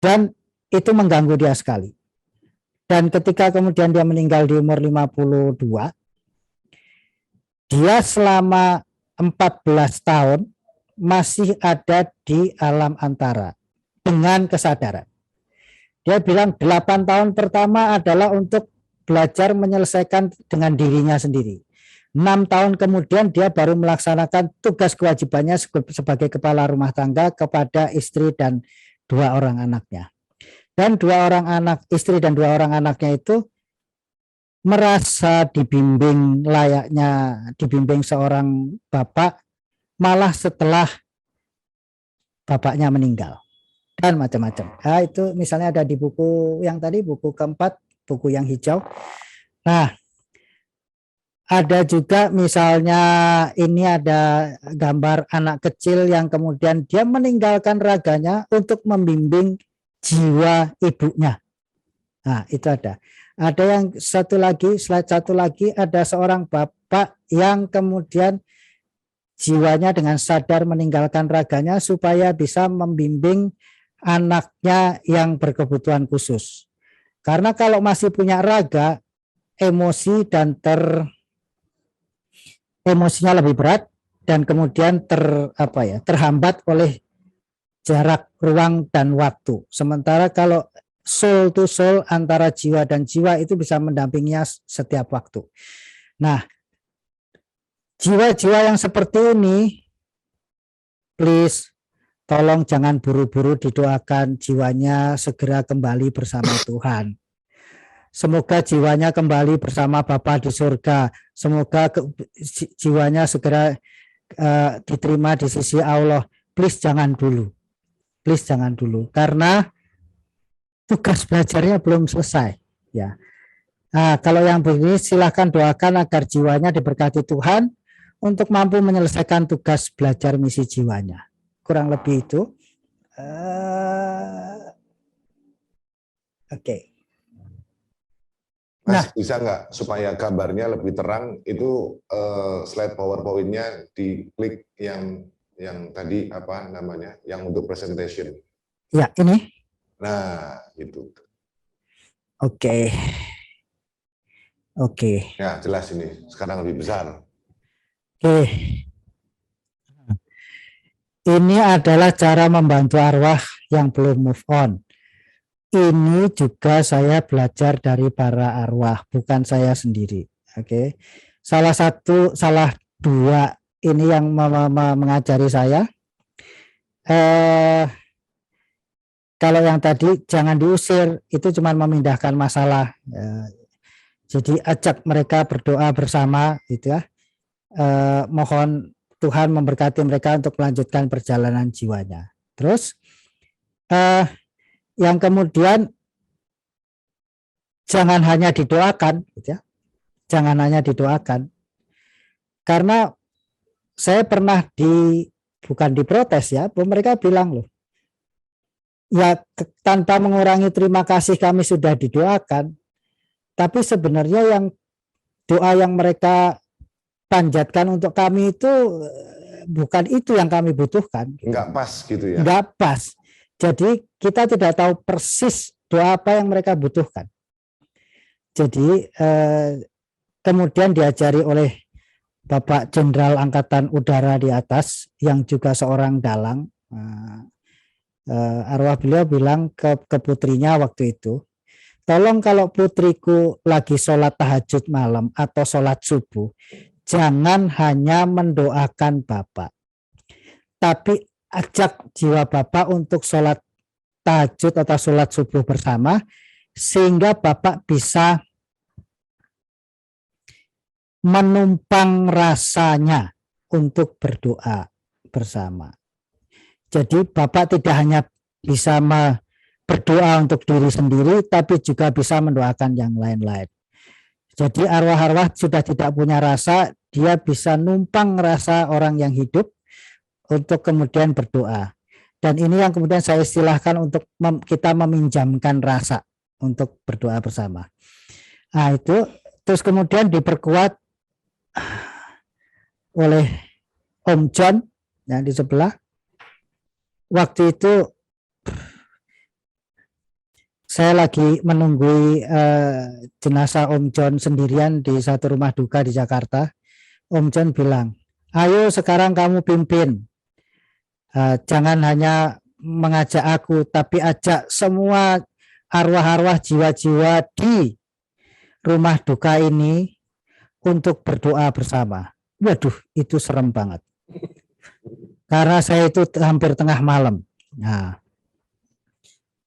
dan itu mengganggu dia sekali. Dan ketika kemudian dia meninggal di umur 52, dia selama 14 tahun masih ada di alam antara dengan kesadaran. Dia bilang 8 tahun pertama adalah untuk belajar menyelesaikan dengan dirinya sendiri. 6 tahun kemudian dia baru melaksanakan tugas kewajibannya sebagai kepala rumah tangga kepada istri dan 2 orang anaknya. Dan 2 orang anak, istri dan 2 orang anaknya itu merasa dibimbing layaknya dibimbing seorang bapak, malah setelah bapaknya meninggal dan macam-macam. Nah, itu misalnya ada di buku yang tadi, buku keempat, buku yang hijau. Nah, ada juga misalnya ini ada gambar anak kecil yang kemudian dia meninggalkan raganya untuk membimbing jiwa ibunya. Nah, itu ada. Ada yang satu lagi, slide satu lagi, ada seorang bapak yang kemudian jiwanya dengan sadar meninggalkan raganya supaya bisa membimbing anaknya yang berkebutuhan khusus. Karena kalau masih punya raga, emosi dan emosinya lebih berat dan kemudian terhambat oleh jarak, ruang, dan waktu. Sementara kalau soul to soul, antara jiwa dan jiwa, itu bisa mendampinginya setiap waktu. Nah, jiwa-jiwa yang seperti ini, please, tolong jangan buru-buru didoakan jiwanya segera kembali bersama Tuhan. Semoga jiwanya kembali bersama Bapa di surga. Semoga jiwanya segera diterima di sisi Allah. Please jangan dulu. Please jangan dulu. Karena tugas belajarnya belum selesai. Ya. Nah, kalau yang begini silahkan doakan agar jiwanya diberkati Tuhan untuk mampu menyelesaikan tugas belajar misi jiwanya. Kurang lebih itu. Oke. Mas, bisa nggak supaya gambarnya lebih terang itu slide PowerPoint-nya diklik yang tadi apa namanya, yang untuk presentation. Ya, ini. Nah, itu. Oke. Ya, jelas ini. Sekarang lebih besar. Oke. Ini adalah cara membantu arwah yang belum move on. Ini juga saya belajar dari para arwah, bukan saya sendiri. Oke. Salah dua ini yang mengajari saya. Kalau yang tadi jangan diusir, itu cuma memindahkan masalah. Jadi ajak mereka berdoa bersama, gitu ya. Mohon Tuhan memberkati mereka untuk melanjutkan perjalanan jiwanya. Terus yang kemudian jangan hanya didoakan, gitu ya. Jangan hanya didoakan. Karena saya pernah bukan diprotes ya, mereka bilang loh, ya tanpa mengurangi terima kasih kami sudah didoakan, tapi sebenarnya yang doa yang mereka panjatkan untuk kami itu bukan itu yang kami butuhkan. Enggak pas gitu ya? Enggak pas. Jadi kita tidak tahu persis doa apa yang mereka butuhkan. Jadi kemudian diajari oleh Bapak Jenderal Angkatan Udara di atas yang juga seorang dalang. Arwah beliau bilang ke putrinya waktu itu, tolong kalau putriku lagi sholat tahajud malam atau sholat subuh, jangan hanya mendoakan Bapak, tapi ajak jiwa Bapak untuk sholat tahajud atau sholat subuh bersama, sehingga Bapak bisa menumpang rasanya untuk berdoa bersama. Jadi Bapak tidak hanya bisa berdoa untuk diri sendiri, tapi juga bisa mendoakan yang lain-lain. Jadi arwah-arwah sudah tidak punya rasa, dia bisa numpang rasa orang yang hidup untuk kemudian berdoa. Dan ini yang kemudian saya istilahkan untuk kita meminjamkan rasa untuk berdoa bersama. Nah itu, terus kemudian diperkuat oleh Om John yang di sebelah. Waktu itu saya lagi menunggu jenazah Om John sendirian di satu rumah duka di Jakarta. Om John bilang, ayo sekarang kamu pimpin. Jangan hanya mengajak aku, tapi ajak semua arwah-arwah jiwa-jiwa di rumah duka ini untuk berdoa bersama. Waduh, itu serem banget. Karena saya itu hampir tengah malam. Nah,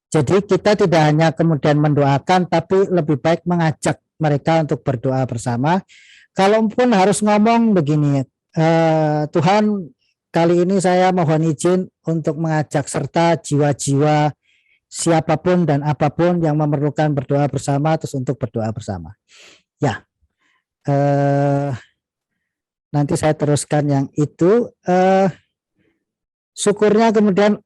jadi kita tidak hanya kemudian mendoakan, tapi lebih baik mengajak mereka untuk berdoa bersama. Kalaupun harus ngomong begini, Tuhan, kali ini saya mohon izin untuk mengajak serta jiwa-jiwa siapapun dan apapun yang memerlukan berdoa bersama, terus untuk berdoa bersama. Ya, nanti saya teruskan yang itu. Syukurnya kemudian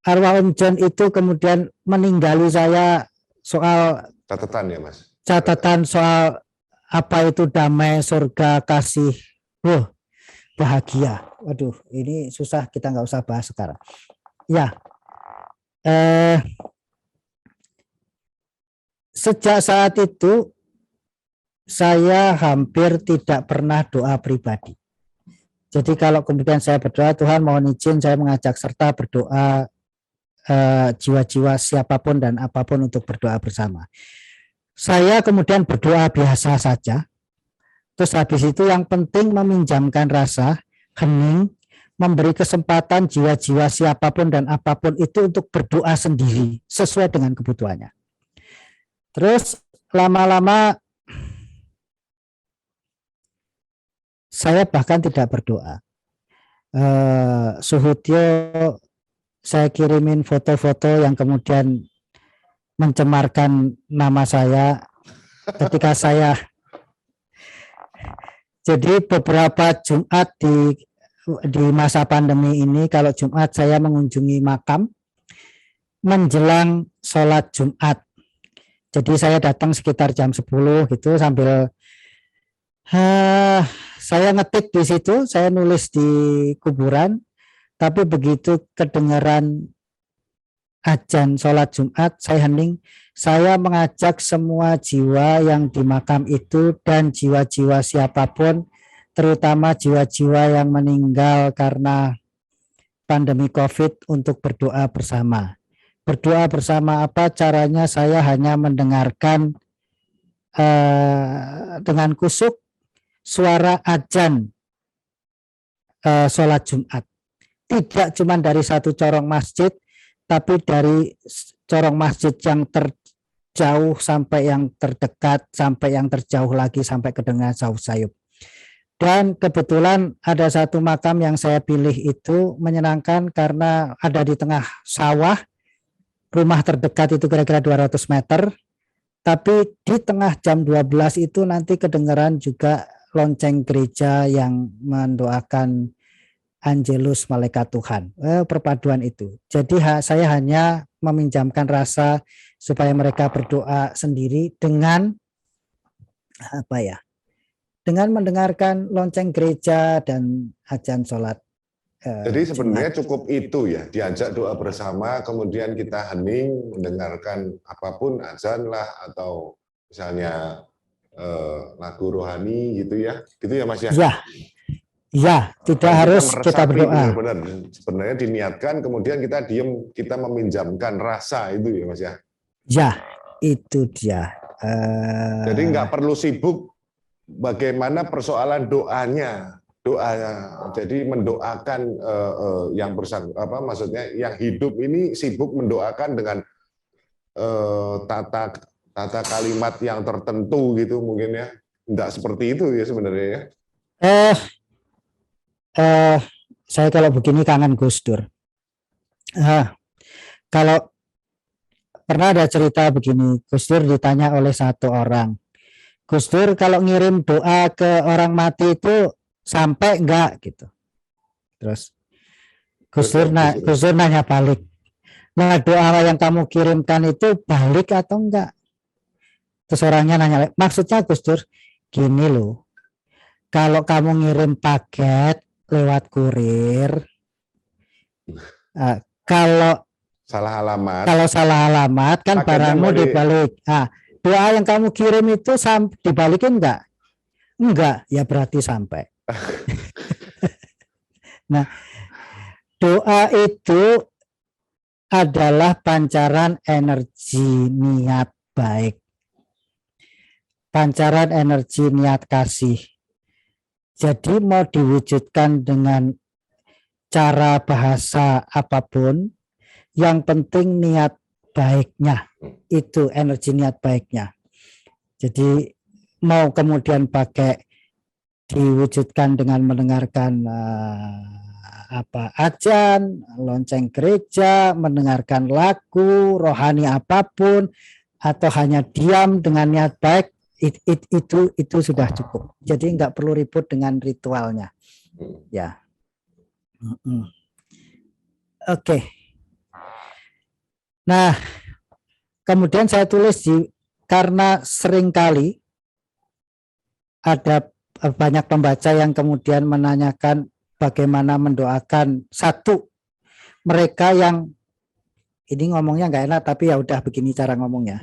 arwah Om John itu kemudian meninggali saya soal catatan ya Mas? Catatan soal apa itu damai, surga, kasih, bahagia. Waduh, ini susah, kita nggak usah bahas sekarang. Ya, Sejak saat itu saya hampir tidak pernah doa pribadi. Jadi kalau kemudian saya berdoa, Tuhan mohon izin saya mengajak serta berdoa jiwa-jiwa siapapun dan apapun untuk berdoa bersama. Saya kemudian berdoa biasa saja. Terus habis itu yang penting meminjamkan rasa, hening, memberi kesempatan jiwa-jiwa siapapun dan apapun itu untuk berdoa sendiri sesuai dengan kebutuhannya. Terus lama-lama saya bahkan tidak berdoa. Suhutyo saya kirimin foto-foto yang kemudian mencemarkan nama saya ketika saya. Jadi beberapa Jumat di masa pandemi ini, kalau Jumat saya mengunjungi makam menjelang sholat Jumat. Jadi saya datang sekitar jam 10 gitu sambil saya ngetik di situ, saya nulis di kuburan, tapi begitu kedengaran azan sholat Jumat, saya hening. Saya mengajak semua jiwa yang di makam itu dan jiwa-jiwa siapapun, terutama jiwa-jiwa yang meninggal karena pandemi COVID untuk berdoa bersama. Berdoa bersama apa caranya? Saya hanya mendengarkan dengan kusuk suara azan sholat Jumat. Tidak cuma dari satu corong masjid, tapi dari corong masjid yang terjauh sampai yang terdekat, sampai yang terjauh lagi, sampai kedengaran saut sayup. Dan kebetulan ada satu makam yang saya pilih itu menyenangkan karena ada di tengah sawah, rumah terdekat itu kira-kira 200 meter, tapi di tengah jam 12 itu nanti kedengaran juga lonceng gereja yang mendoakan Angelus Malaikat Tuhan, perpaduan itu. Jadi saya hanya meminjamkan rasa supaya mereka berdoa sendiri dengan apa ya? Dengan mendengarkan lonceng gereja dan azan sholat. Jadi sebenarnya cukup itu ya, diajak doa bersama, kemudian kita hening mendengarkan apapun azan lah atau misalnya lagu rohani gitu ya Mas ya. Ya. Ya, tidak harus kita berdoa. Benar-benar. Sebenarnya diniatkan, kemudian kita diam, kita meminjamkan rasa itu ya Mas ya. Ya, itu dia. Jadi nggak perlu sibuk bagaimana persoalan doanya. Jadi mendoakan yang maksudnya yang hidup ini sibuk mendoakan dengan tata kalimat yang tertentu gitu mungkin ya. Nggak seperti itu ya sebenarnya ya. Saya kalau begini kangen Gus Dur. Kalau pernah ada cerita begini, Gus Dur ditanya oleh satu orang, Gus Dur kalau ngirim doa ke orang mati itu sampai enggak gitu. Terus Gus Dur nanya balik, nah doa yang kamu kirimkan itu balik atau enggak? Terus orangnya nanya, maksudnya Gus Dur gini loh, kalau kamu ngirim paket lewat kurir, kalau salah alamat kan barangmu dibalik. Doa yang kamu kirim itu dibalikin enggak? Enggak, ya berarti sampai. Nah, doa itu adalah pancaran energi niat baik, pancaran energi niat kasih. Jadi mau diwujudkan dengan cara bahasa apapun, yang penting niat baiknya, itu energi niat baiknya. Jadi mau kemudian pakai diwujudkan dengan mendengarkan azan, lonceng gereja, mendengarkan lagu, rohani apapun, atau hanya diam dengan niat baik, itu sudah cukup. Jadi nggak perlu ribut dengan ritualnya. Ya. Oke. Nah, kemudian saya tulis karena seringkali ada banyak pembaca yang kemudian menanyakan bagaimana mendoakan satu mereka yang ini ngomongnya nggak enak tapi ya udah begini cara ngomongnya.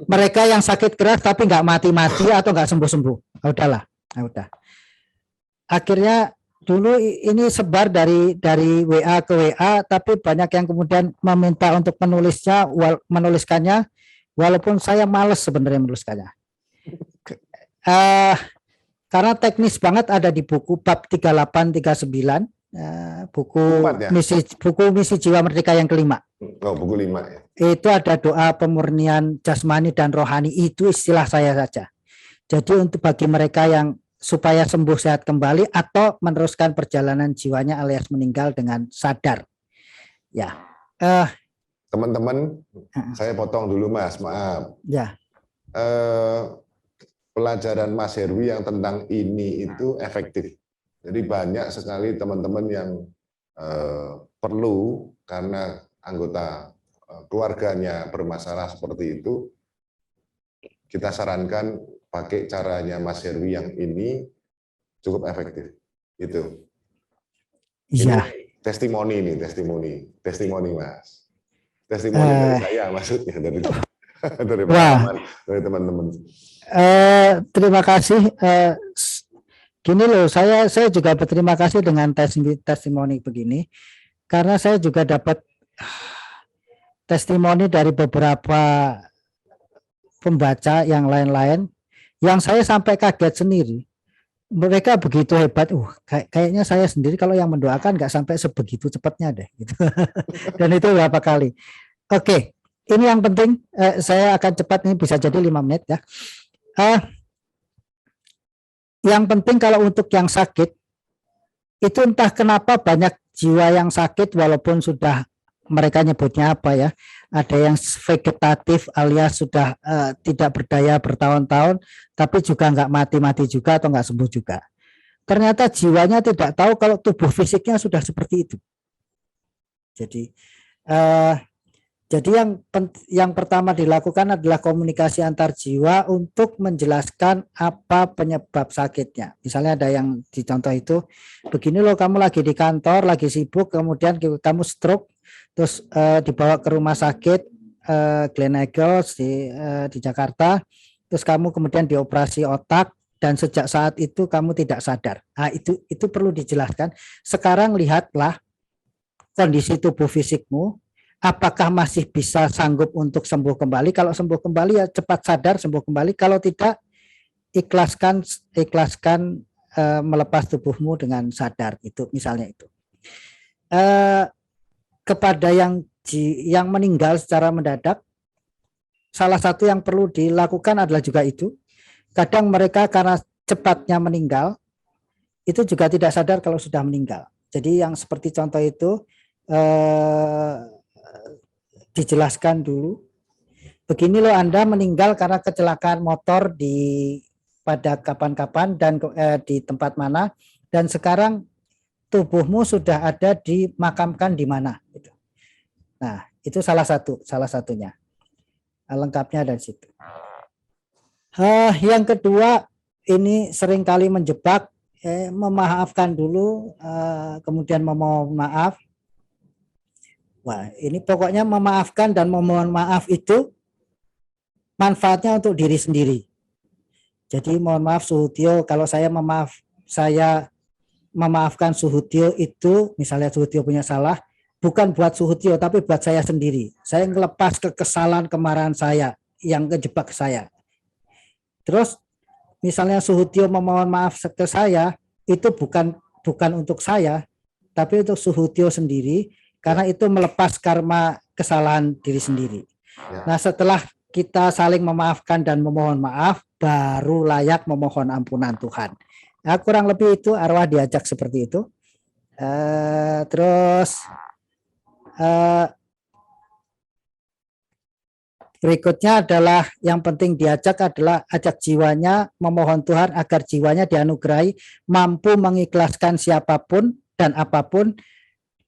Mereka yang sakit keras tapi nggak mati-mati atau nggak sembuh-sembuh. Udahlah, udah. Akhirnya dulu ini sebar dari WA ke WA, tapi banyak yang kemudian meminta untuk menuliskannya, walaupun saya males sebenarnya menuliskannya. Karena teknis banget ada di buku bab 3839, buku misi jiwa merdeka yang kelima. Oh, buku 5 ya. Itu ada doa pemurnian jasmani dan rohani, itu istilah saya saja. Jadi untuk bagi mereka yang supaya sembuh sehat kembali atau meneruskan perjalanan jiwanya alias meninggal dengan sadar. Ya. Teman-teman, saya potong dulu Mas, maaf. Ya. Pelajaran Mas Herwi yang tentang ini itu efektif. Jadi banyak sekali teman-teman yang perlu karena anggota keluarganya bermasalah seperti itu, kita sarankan pakai caranya Mas Herwi yang ini cukup efektif. Itu. Iya. Testimoni nih, testimoni Mas. Testimoni dari saya maksudnya dari teman-teman. Terima kasih. Gini loh, saya juga berterima kasih dengan testimoni begini, karena saya juga dapat testimoni dari beberapa pembaca yang lain-lain, yang saya sampai kaget sendiri. Mereka begitu hebat, kayaknya saya sendiri kalau yang mendoakan nggak sampai sebegitu cepatnya deh. Gitu. Dan itu berapa kali. Oke, ini yang penting. Saya akan cepat, ini bisa jadi 5 menit ya. Yang penting kalau untuk yang sakit, itu entah kenapa banyak jiwa yang sakit walaupun sudah mereka nyebutnya apa ya, ada yang vegetatif alias sudah tidak berdaya bertahun-tahun, tapi juga nggak mati-mati juga atau nggak sembuh juga. Ternyata jiwanya tidak tahu kalau tubuh fisiknya sudah seperti itu. Jadi yang pertama dilakukan adalah komunikasi antar jiwa untuk menjelaskan apa penyebab sakitnya. Misalnya ada yang dicontoh itu, begini loh, kamu lagi di kantor, lagi sibuk, kemudian kamu stroke, terus dibawa ke rumah sakit Glen Eagles di Jakarta, terus kamu kemudian dioperasi otak, dan sejak saat itu kamu tidak sadar. Nah, itu perlu dijelaskan. Sekarang lihatlah kondisi tubuh fisikmu. Apakah masih bisa sanggup untuk sembuh kembali? Kalau sembuh kembali ya cepat sadar sembuh kembali. Kalau tidak, ikhlaskan melepas tubuhmu dengan sadar. Itu misalnya itu. Kepada yang meninggal secara mendadak, salah satu yang perlu dilakukan adalah juga itu. Kadang mereka karena cepatnya meninggal, itu juga tidak sadar kalau sudah meninggal. Jadi yang seperti contoh itu, dijelaskan dulu, begini loh, Anda meninggal karena kecelakaan motor pada kapan-kapan dan di tempat mana, dan sekarang tubuhmu sudah ada dimakamkan di mana. Nah, itu salah satunya. Lengkapnya dari situ. Yang kedua, ini seringkali menjebak, memaafkan dulu, kemudian memohon maaf. Wah, ini pokoknya memaafkan dan memohon maaf itu manfaatnya untuk diri sendiri. Jadi mohon maaf Suhutio, kalau saya memaafkan Suhutio itu, misalnya Suhutio punya salah, bukan buat Suhutio tapi buat saya sendiri. Saya ngelepas kekesalan, kemarahan saya yang kejebak saya. Terus misalnya Suhutio memohon maaf ke saya, itu bukan untuk saya, tapi untuk Suhutio sendiri. Karena itu melepas karma kesalahan diri sendiri. Ya. Nah, setelah kita saling memaafkan dan memohon maaf, baru layak memohon ampunan Tuhan. Nah, kurang lebih itu arwah diajak seperti itu. Berikutnya adalah yang penting diajak adalah ajak jiwanya memohon Tuhan agar jiwanya dianugerahi mampu mengikhlaskan siapapun dan apapun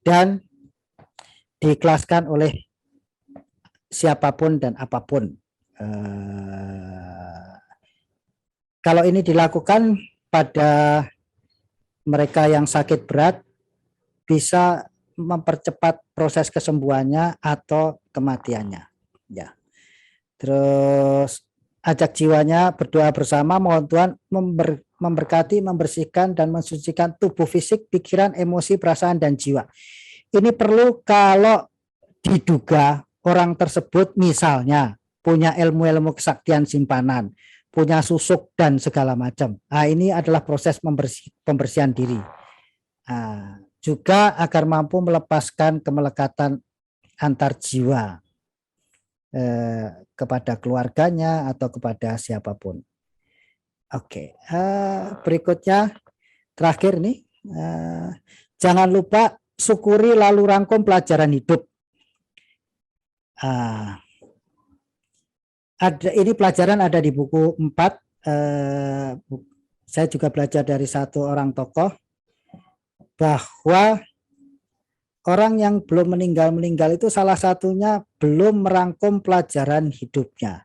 dan diikhlaskan oleh siapapun dan apapun. Kalau ini dilakukan pada mereka yang sakit berat, bisa mempercepat proses kesembuhannya atau kematiannya. Ya. Terus ajak jiwanya berdoa bersama, mohon Tuhan memberkati, membersihkan dan mensucikan tubuh fisik, pikiran, emosi, perasaan dan jiwa. Ini perlu kalau diduga orang tersebut misalnya punya ilmu-ilmu kesaktian simpanan, punya susuk dan segala macam. Nah, ini adalah proses pembersihan diri. Nah, juga agar mampu melepaskan kemelekatan antar jiwa kepada keluarganya atau kepada siapapun. Oke, berikutnya terakhir nih, jangan lupa syukuri lalu rangkum pelajaran hidup. Ini pelajaran ada di buku 4. Saya juga belajar dari satu orang tokoh bahwa orang yang belum meninggal itu salah satunya belum merangkum pelajaran hidupnya.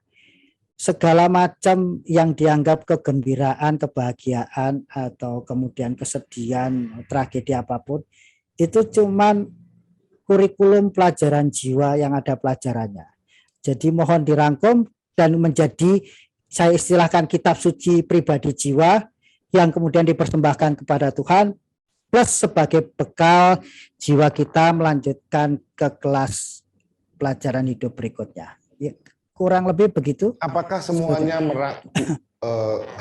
Segala macam yang dianggap kegembiraan, kebahagiaan, atau kemudian kesedihan, tragedi apapun, itu cuman kurikulum pelajaran jiwa yang ada pelajarannya. Jadi mohon dirangkum dan menjadi, saya istilahkan, kitab suci pribadi jiwa yang kemudian dipersembahkan kepada Tuhan, plus sebagai bekal jiwa kita melanjutkan ke kelas pelajaran hidup berikutnya. Ya, kurang lebih begitu. Apakah semuanya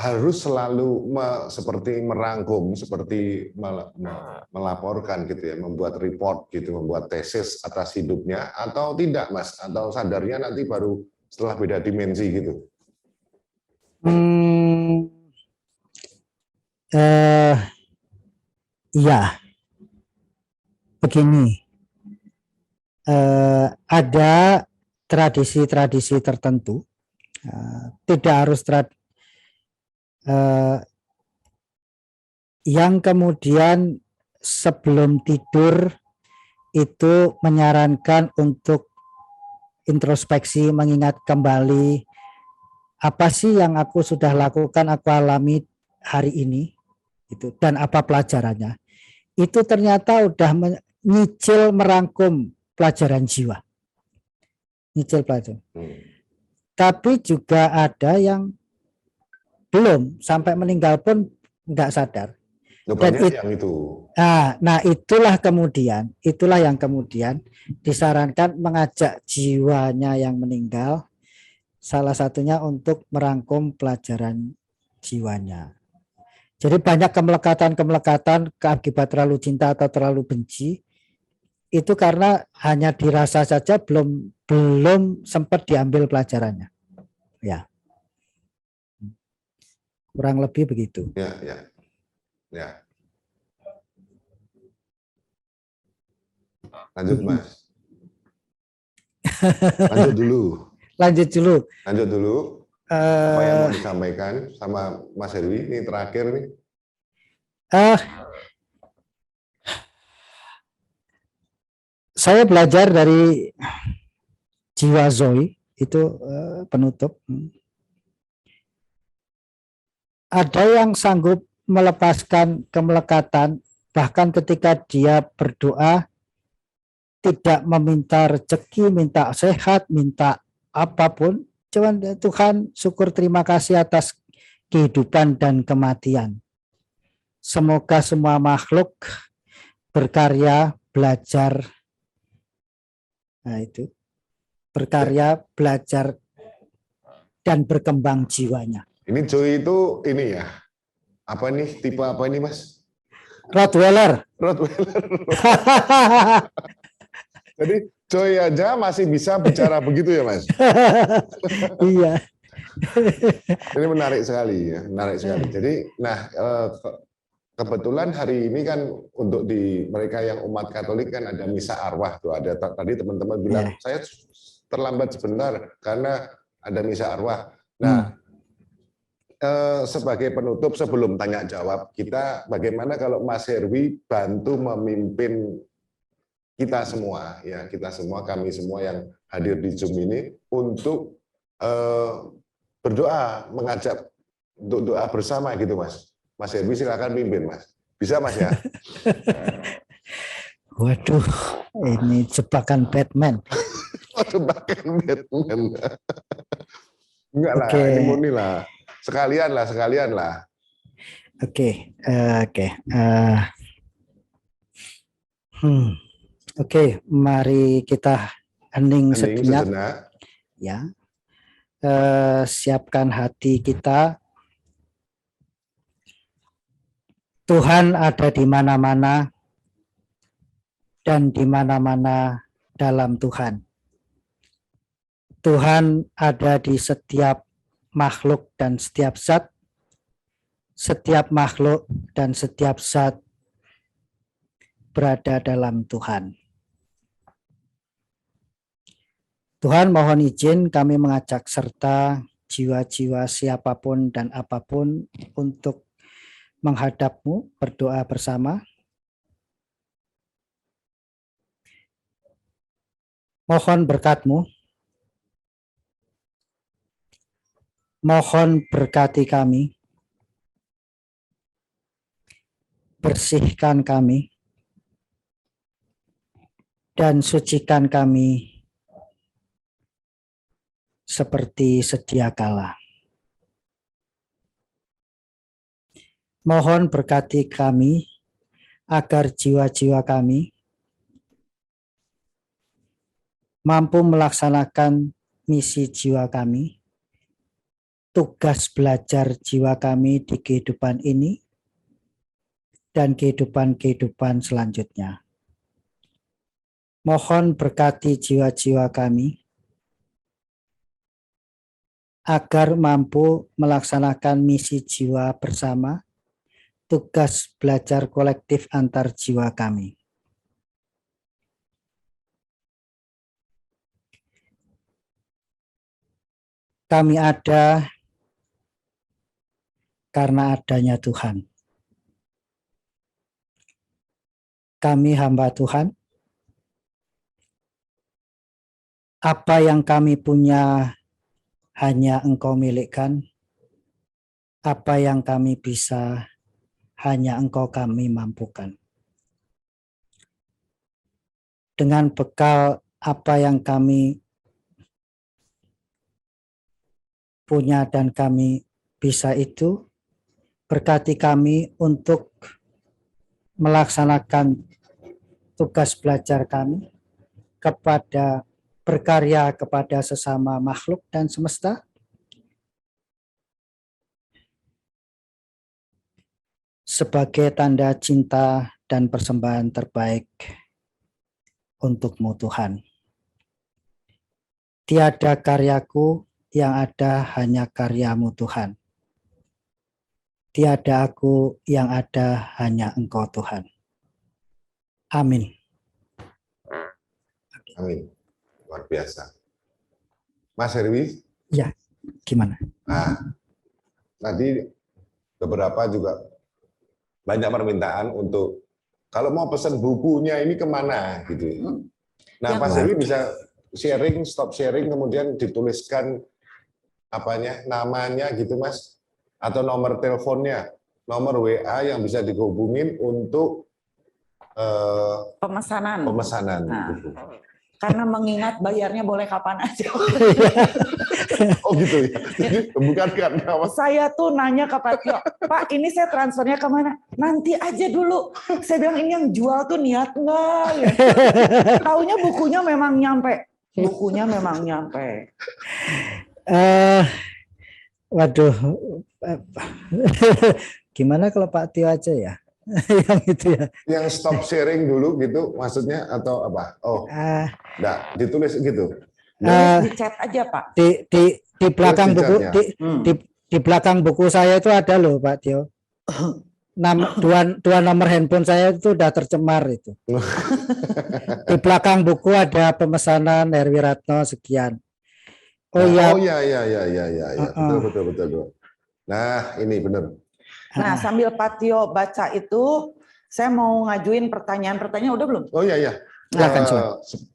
harus selalu seperti merangkum, seperti melaporkan gitu ya, membuat report gitu, membuat tesis atas hidupnya, atau tidak, Mas? Atau sadarnya nanti baru setelah beda dimensi gitu? Iya, begini, ada tradisi-tradisi tertentu, tidak harus yang kemudian sebelum tidur itu menyarankan untuk introspeksi, mengingat kembali apa sih yang aku sudah lakukan, aku alami hari ini, itu, dan apa pelajarannya. Itu ternyata udah nyicil merangkum pelajaran jiwa. Nyicil pelajaran. Tapi juga ada yang belum, sampai meninggal pun nggak sadar. Dan itulah yang kemudian disarankan mengajak jiwanya yang meninggal, salah satunya untuk merangkum pelajaran jiwanya. Jadi banyak kemelekatan akibat terlalu cinta atau terlalu benci, itu karena hanya dirasa saja, belum sempat diambil pelajarannya. Ya. Kurang lebih begitu. Ya. Lanjut, Mas. Lanjut dulu. Apa yang mau disampaikan sama Mas Herwi ini terakhir nih? Saya belajar dari jiwa Zoe itu penutup. Ada yang sanggup melepaskan kemelekatan bahkan ketika dia berdoa tidak meminta rezeki, minta sehat, minta apapun, cuman Tuhan syukur terima kasih atas kehidupan dan kematian. Semoga semua makhluk berkarya, belajar, berkarya, belajar, dan berkembang jiwanya. Ini Joy itu ini ya, apa nih, tipe apa ini, Mas? Rottweiler. Jadi Joy aja masih bisa bicara begitu ya, Mas? Iya. Ini menarik sekali ya, menarik sekali. Jadi, kebetulan hari ini kan untuk di mereka yang umat Katolik kan ada misa arwah tuh. Ada tadi teman-teman bilang saya terlambat sebentar karena ada misa arwah. Nah, sebagai penutup sebelum tanya jawab kita, bagaimana kalau Mas Herwi bantu memimpin kita semua, ya kita semua, kami semua yang hadir di Zoom ini untuk berdoa, mengajak untuk doa bersama gitu, Mas. Mas Herwi silakan pimpin, Mas. Bisa, Mas ya? Waduh, ini jebakan Batman. Jebakan Batman. Enggak lah, Oke. ini murni lah. Sekalian lah. Oke. Oke, mari kita hening sejenak. Ya. Siapkan hati kita. Tuhan ada di mana-mana dan di mana-mana dalam Tuhan. Tuhan ada di setiap makhluk dan setiap zat. Setiap makhluk dan setiap zat berada dalam Tuhan. Tuhan, mohon izin kami mengajak serta jiwa-jiwa siapapun dan apapun untuk menghadap-Mu, berdoa bersama. Mohon berkat-Mu. Mohon berkati kami. Bersihkan kami. Dan sucikan kami seperti sedia kala. Mohon berkati kami agar jiwa-jiwa kami mampu melaksanakan misi jiwa kami, tugas belajar jiwa kami di kehidupan ini dan kehidupan-kehidupan selanjutnya. Mohon berkati jiwa-jiwa kami agar mampu melaksanakan misi jiwa bersama, tugas belajar kolektif antar jiwa kami. Kami ada karena adanya Tuhan. Kami hamba Tuhan. Apa yang kami punya hanya Engkau milikkan. Apa yang kami bisa hanya Engkau kami mampukan. Dengan bekal apa yang kami punya dan kami bisa itu, berkati kami untuk melaksanakan tugas belajar kami kepada berkarya kepada sesama makhluk dan semesta, sebagai tanda cinta dan persembahan terbaik untuk-Mu Tuhan. Tiada karyaku, yang ada hanya karya-Mu Tuhan. Tiada aku, yang ada hanya Engkau Tuhan. Amin. Amin. Luar biasa. Mas Herwi? Ya, gimana? Nah, tadi beberapa juga banyak permintaan untuk kalau mau pesan bukunya ini kemana gitu. Nah, Mas Herwi bisa sharing, stop sharing, kemudian dituliskan namanya gitu Mas, atau nomor teleponnya, nomor WA yang bisa dihubungin untuk pemesanan. Nah, gitu. karena mengingat bayarnya boleh kapan aja. Oh gitu ya. Bukan karena saya tuh nanya ke Pak Tio, Pak ini saya transfernya kemana? Nanti aja dulu. Saya bilang ini yang jual tuh niat nggak? Ya. Taunya bukunya memang nyampe. Bukunya memang nyampe. Waduh, gimana kalau Pak Tio aja ya? Yang itu ya. Yang stop sharing dulu gitu maksudnya atau apa? Oh, enggak, ditulis gitu. Di chat aja Pak. Di belakang buku di belakang buku saya itu ada loh Pak Tio. Dua nomor handphone saya itu udah tercemar itu. Di belakang buku ada pemesanan Herwi Ratno sekian. Oh iya. Betul. Nah, ini benar. Nah, sambil Pak Tio baca itu, saya mau ngajuin pertanyaan-pertanyaan udah belum? Oh iya.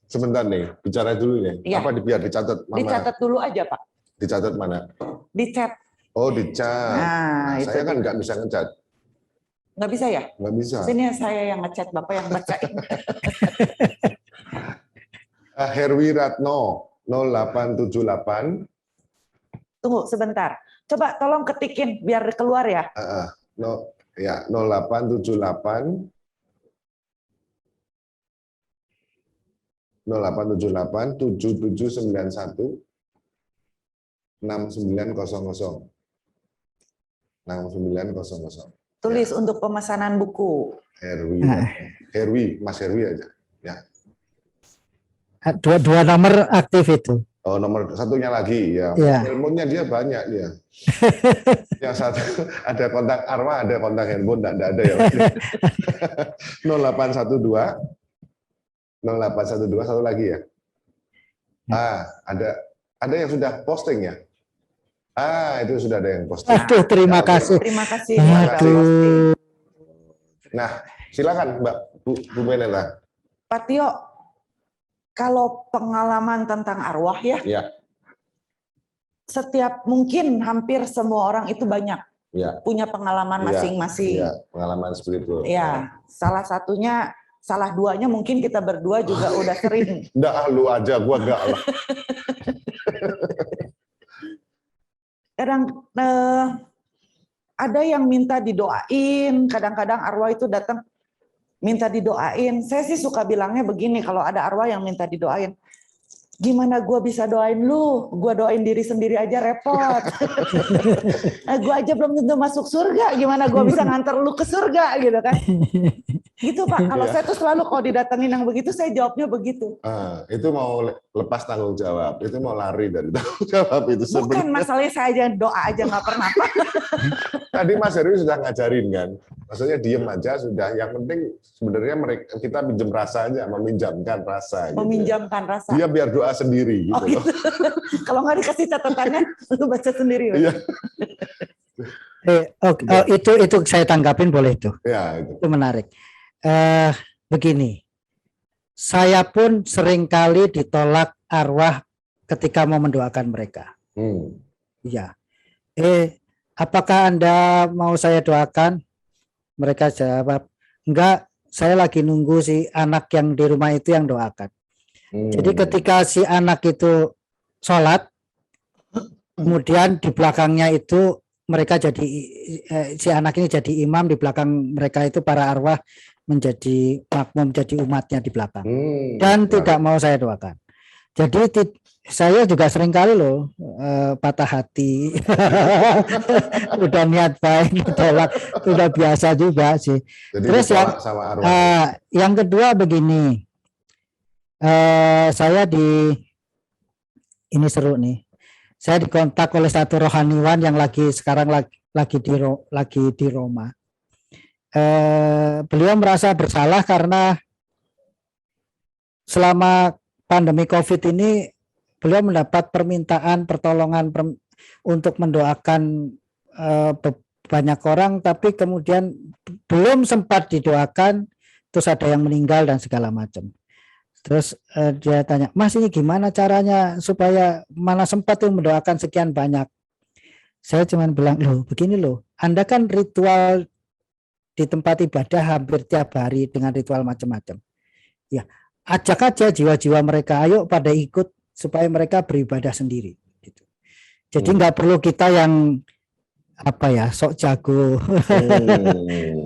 Sebentar nih, bicara dulu nih. Ya. Apa biar dicatat Mama? Dicatat dulu aja, Pak. Dicatat mana? Di chat. Oh, di chat. Nah, saya kan nggak bisa ngecat. Nggak bisa ya? Nggak bisa. Sini saya yang ngechat, Bapak yang bacain. Herwi Ratno 0878. Tunggu sebentar. Coba tolong ketikin biar keluar ya. No, ya 0878 7791 6900. Tulis untuk pemesanan buku. Herwi, Mas Herwi aja. Ya. Dua nomor aktif itu. Oh, nomor satunya lagi ya. Ya. Handphonenya dia banyak ya. Yang satu ada kontak arwah, ada kontak handphone, enggak ada ya. 0812 satu lagi ya. Ada yang sudah posting ya. Itu sudah ada yang posting. Aduh, terima kasih. Terima kasih. Aduh. Nah, silakan Mbak Bu Benela. Pak Tio, kalau pengalaman tentang arwah ya, Ya, mungkin hampir semua orang itu banyak ya, punya pengalaman masing-masing. ya, pengalaman spiritual. Ya, salah duanya mungkin kita berdua juga udah sering. Enggak, lu aja, gua enggak lah. Kadang ada yang minta didoain, kadang-kadang arwah itu datang minta didoain. Saya sih suka bilangnya begini, kalau ada arwah yang minta didoain, gimana gue bisa doain lu? Gue doain diri sendiri aja repot. Gue aja belum tentu masuk surga, gimana gue bisa nganter lu ke surga gitu kan? Gitu Pak, kalau saya tuh selalu kalau didatengin yang begitu, saya jawabnya begitu. Itu mau lepas tanggung jawab, itu mau lari dari tanggung jawab itu sebenarnya. Bukan masalahnya saya aja doa aja nggak pernah. Tadi Mas Heru sudah ngajarin kan, maksudnya diem aja sudah. Yang penting sebenarnya kita minjem rasa aja, meminjamkan rasa. Meminjamkan gitu. rasa. Dia biar doa sendiri gitu. Gitu. Kalau nggak dikasih catatannya, lu baca sendiri. Iya. Itu saya tanggapin boleh itu. Ya, itu menarik. Begini, saya pun seringkali ditolak arwah ketika mau mendoakan mereka. Ya, apakah Anda mau saya doakan? Mereka jawab, enggak, saya lagi nunggu si anak yang di rumah itu yang doakan. Jadi ketika si anak itu sholat, kemudian di belakangnya itu mereka jadi si anak ini jadi imam, di belakang mereka itu para arwah menjadi makmum, jadi umatnya di belakang. Dan tidak mau saya doakan. Jadi saya juga seringkali loh patah hati. Udah niat baik ditolak, sudah biasa juga sih. Jadi terus yang kedua begini, saya ini seru nih. Saya dikontak oleh satu rohaniwan yang sekarang lagi di Roma. Beliau merasa bersalah karena selama pandemi COVID ini beliau mendapat permintaan pertolongan untuk mendoakan banyak orang, tapi kemudian belum sempat didoakan, terus ada yang meninggal dan segala macam. Terus dia tanya, Mas ini gimana caranya supaya mana sempat tuh mendoakan sekian banyak? Saya cuma bilang, loh begini loh, Anda kan ritual di tempat ibadah hampir tiap hari dengan ritual macam-macam. Ya, ajak aja jiwa-jiwa mereka, ayo pada ikut supaya mereka beribadah sendiri. Gitu. Jadi nggak perlu kita yang sok jago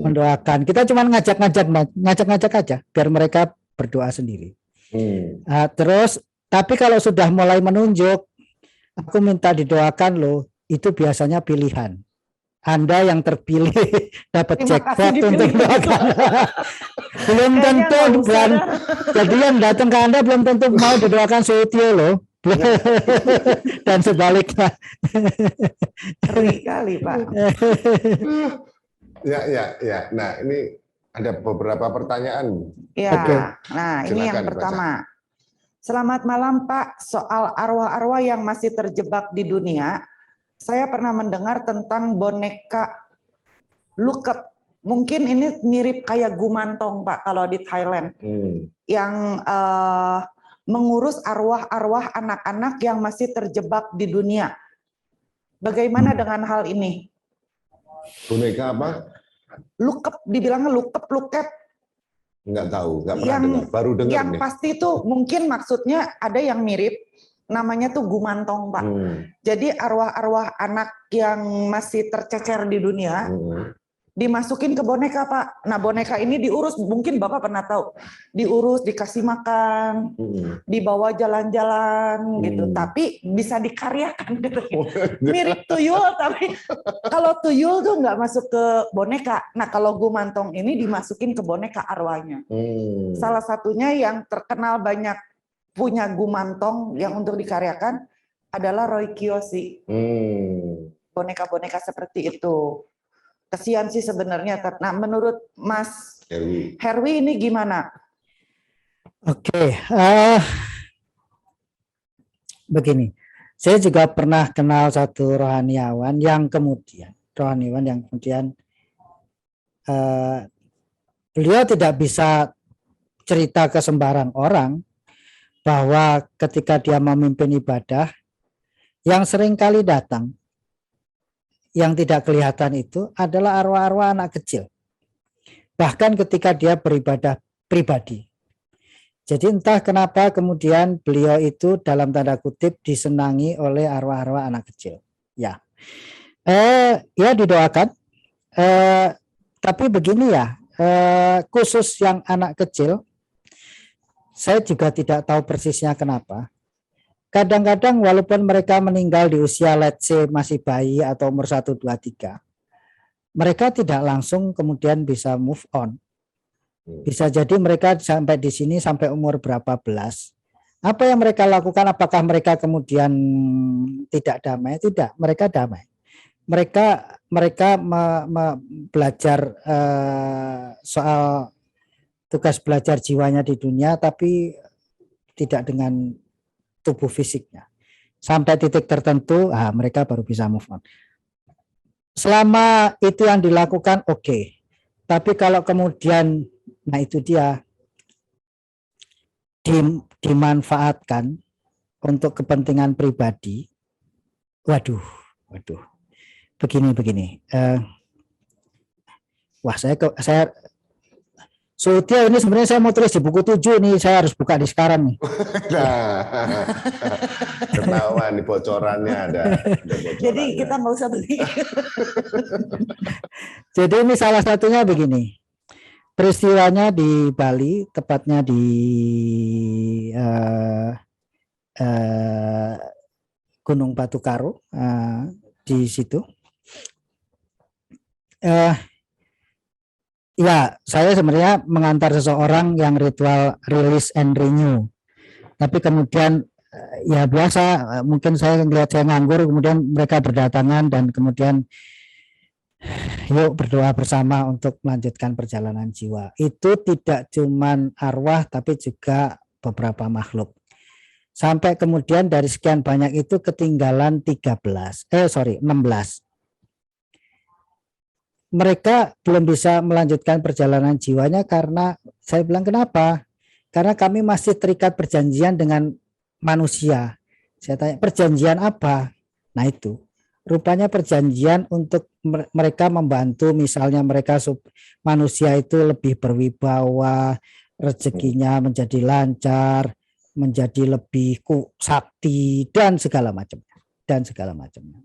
mendoakan. Kita cuma ngajak-ngajak aja biar mereka berdoa sendiri. Terus, tapi kalau sudah mulai menunjuk, aku minta didoakan loh, itu biasanya pilihan. Anda yang terpilih dapat jackpot untuk doakan. Belum tentu, jadi yang datang ke Anda belum tentu mau didoakan Suitio loh. Dan sebaliknya. Ngeri kali Pak. Ya. Nah ini ada beberapa pertanyaan. Ya. Okay. Nah ini yang pertama. Selamat malam Pak. Soal arwah-arwah yang masih terjebak di dunia. Saya pernah mendengar tentang boneka Lukep. Mungkin ini mirip kayak Gumantong Pak kalau di Thailand. Yang mengurus arwah-arwah anak-anak yang masih terjebak di dunia. Bagaimana dengan hal ini? Boneka apa? Lukep, dibilangnya lukep. Nggak tahu, nggak pernah Yang dengar. Baru dengar yang nih. pasti itu mungkin maksudnya ada yang mirip, namanya tuh gumantong, Pak. Jadi arwah-arwah anak yang masih tercecer di dunia dimasukin ke boneka, Pak. Nah, boneka ini diurus, mungkin Bapak pernah tahu, diurus, dikasih makan, dibawa jalan-jalan gitu. Tapi bisa dikaryakan gitu. Mirip tuyul, tapi kalau tuyul tuh nggak masuk ke boneka. Nah, kalau gumantong ini dimasukin ke boneka arwahnya. Salah satunya yang terkenal banyak punya gumantong yang untuk dikaryakan adalah Roy Kiyoshi. Boneka-boneka seperti itu. Kesian sih sebenarnya. Nah, menurut Mas Herwi ini gimana? Oke, begini. Saya juga pernah kenal satu rohaniawan yang kemudian beliau tidak bisa cerita ke sembarang orang bahwa ketika dia memimpin ibadah, yang sering kali datang, yang tidak kelihatan itu adalah arwah-arwah anak kecil. Bahkan ketika dia beribadah pribadi. Jadi entah kenapa kemudian beliau itu dalam tanda kutip disenangi oleh arwah-arwah anak kecil. Ya, ya didoakan. Tapi begini ya, khusus yang anak kecil, saya juga tidak tahu persisnya kenapa. Kadang-kadang walaupun mereka meninggal di usia let's say masih bayi atau umur 1, 2, 3, mereka tidak langsung kemudian bisa move on. Bisa jadi mereka sampai di sini sampai umur berapa belas. Apa yang mereka lakukan? Apakah mereka kemudian tidak damai? Tidak, mereka damai. Mereka belajar soal tugas belajar jiwanya di dunia, tapi tidak dengan tubuh fisiknya. Sampai titik tertentu, mereka baru bisa move on. Selama itu yang dilakukan, oke. Tapi kalau kemudian, nah itu dia, dimanfaatkan untuk kepentingan pribadi, waduh. Begini. Wah, saya Sutia ini sebenarnya saya mau tulis di buku 7 nih, saya harus buka di sekarang nih. Nah, ketahuan nih bocorannya ada bocorannya. Jadi kita nggak usah beli. Jadi ini salah satunya begini. Peristiwanya di Bali, tepatnya di Gunung Batu Karo, di situ. Ya, saya sebenarnya mengantar seseorang yang ritual release and renew. Tapi kemudian ya biasa, mungkin saya melihat saya nganggur, kemudian mereka berdatangan dan kemudian yuk berdoa bersama untuk melanjutkan perjalanan jiwa. Itu tidak cuman arwah tapi juga beberapa makhluk. Sampai kemudian dari sekian banyak itu ketinggalan 16. Mereka belum bisa melanjutkan perjalanan jiwanya karena saya bilang kenapa? Karena kami masih terikat perjanjian dengan manusia. Saya tanya perjanjian apa? Nah itu rupanya perjanjian untuk mereka membantu, misalnya mereka manusia itu lebih berwibawa, rezekinya menjadi lancar, menjadi lebih sakti dan segala macam,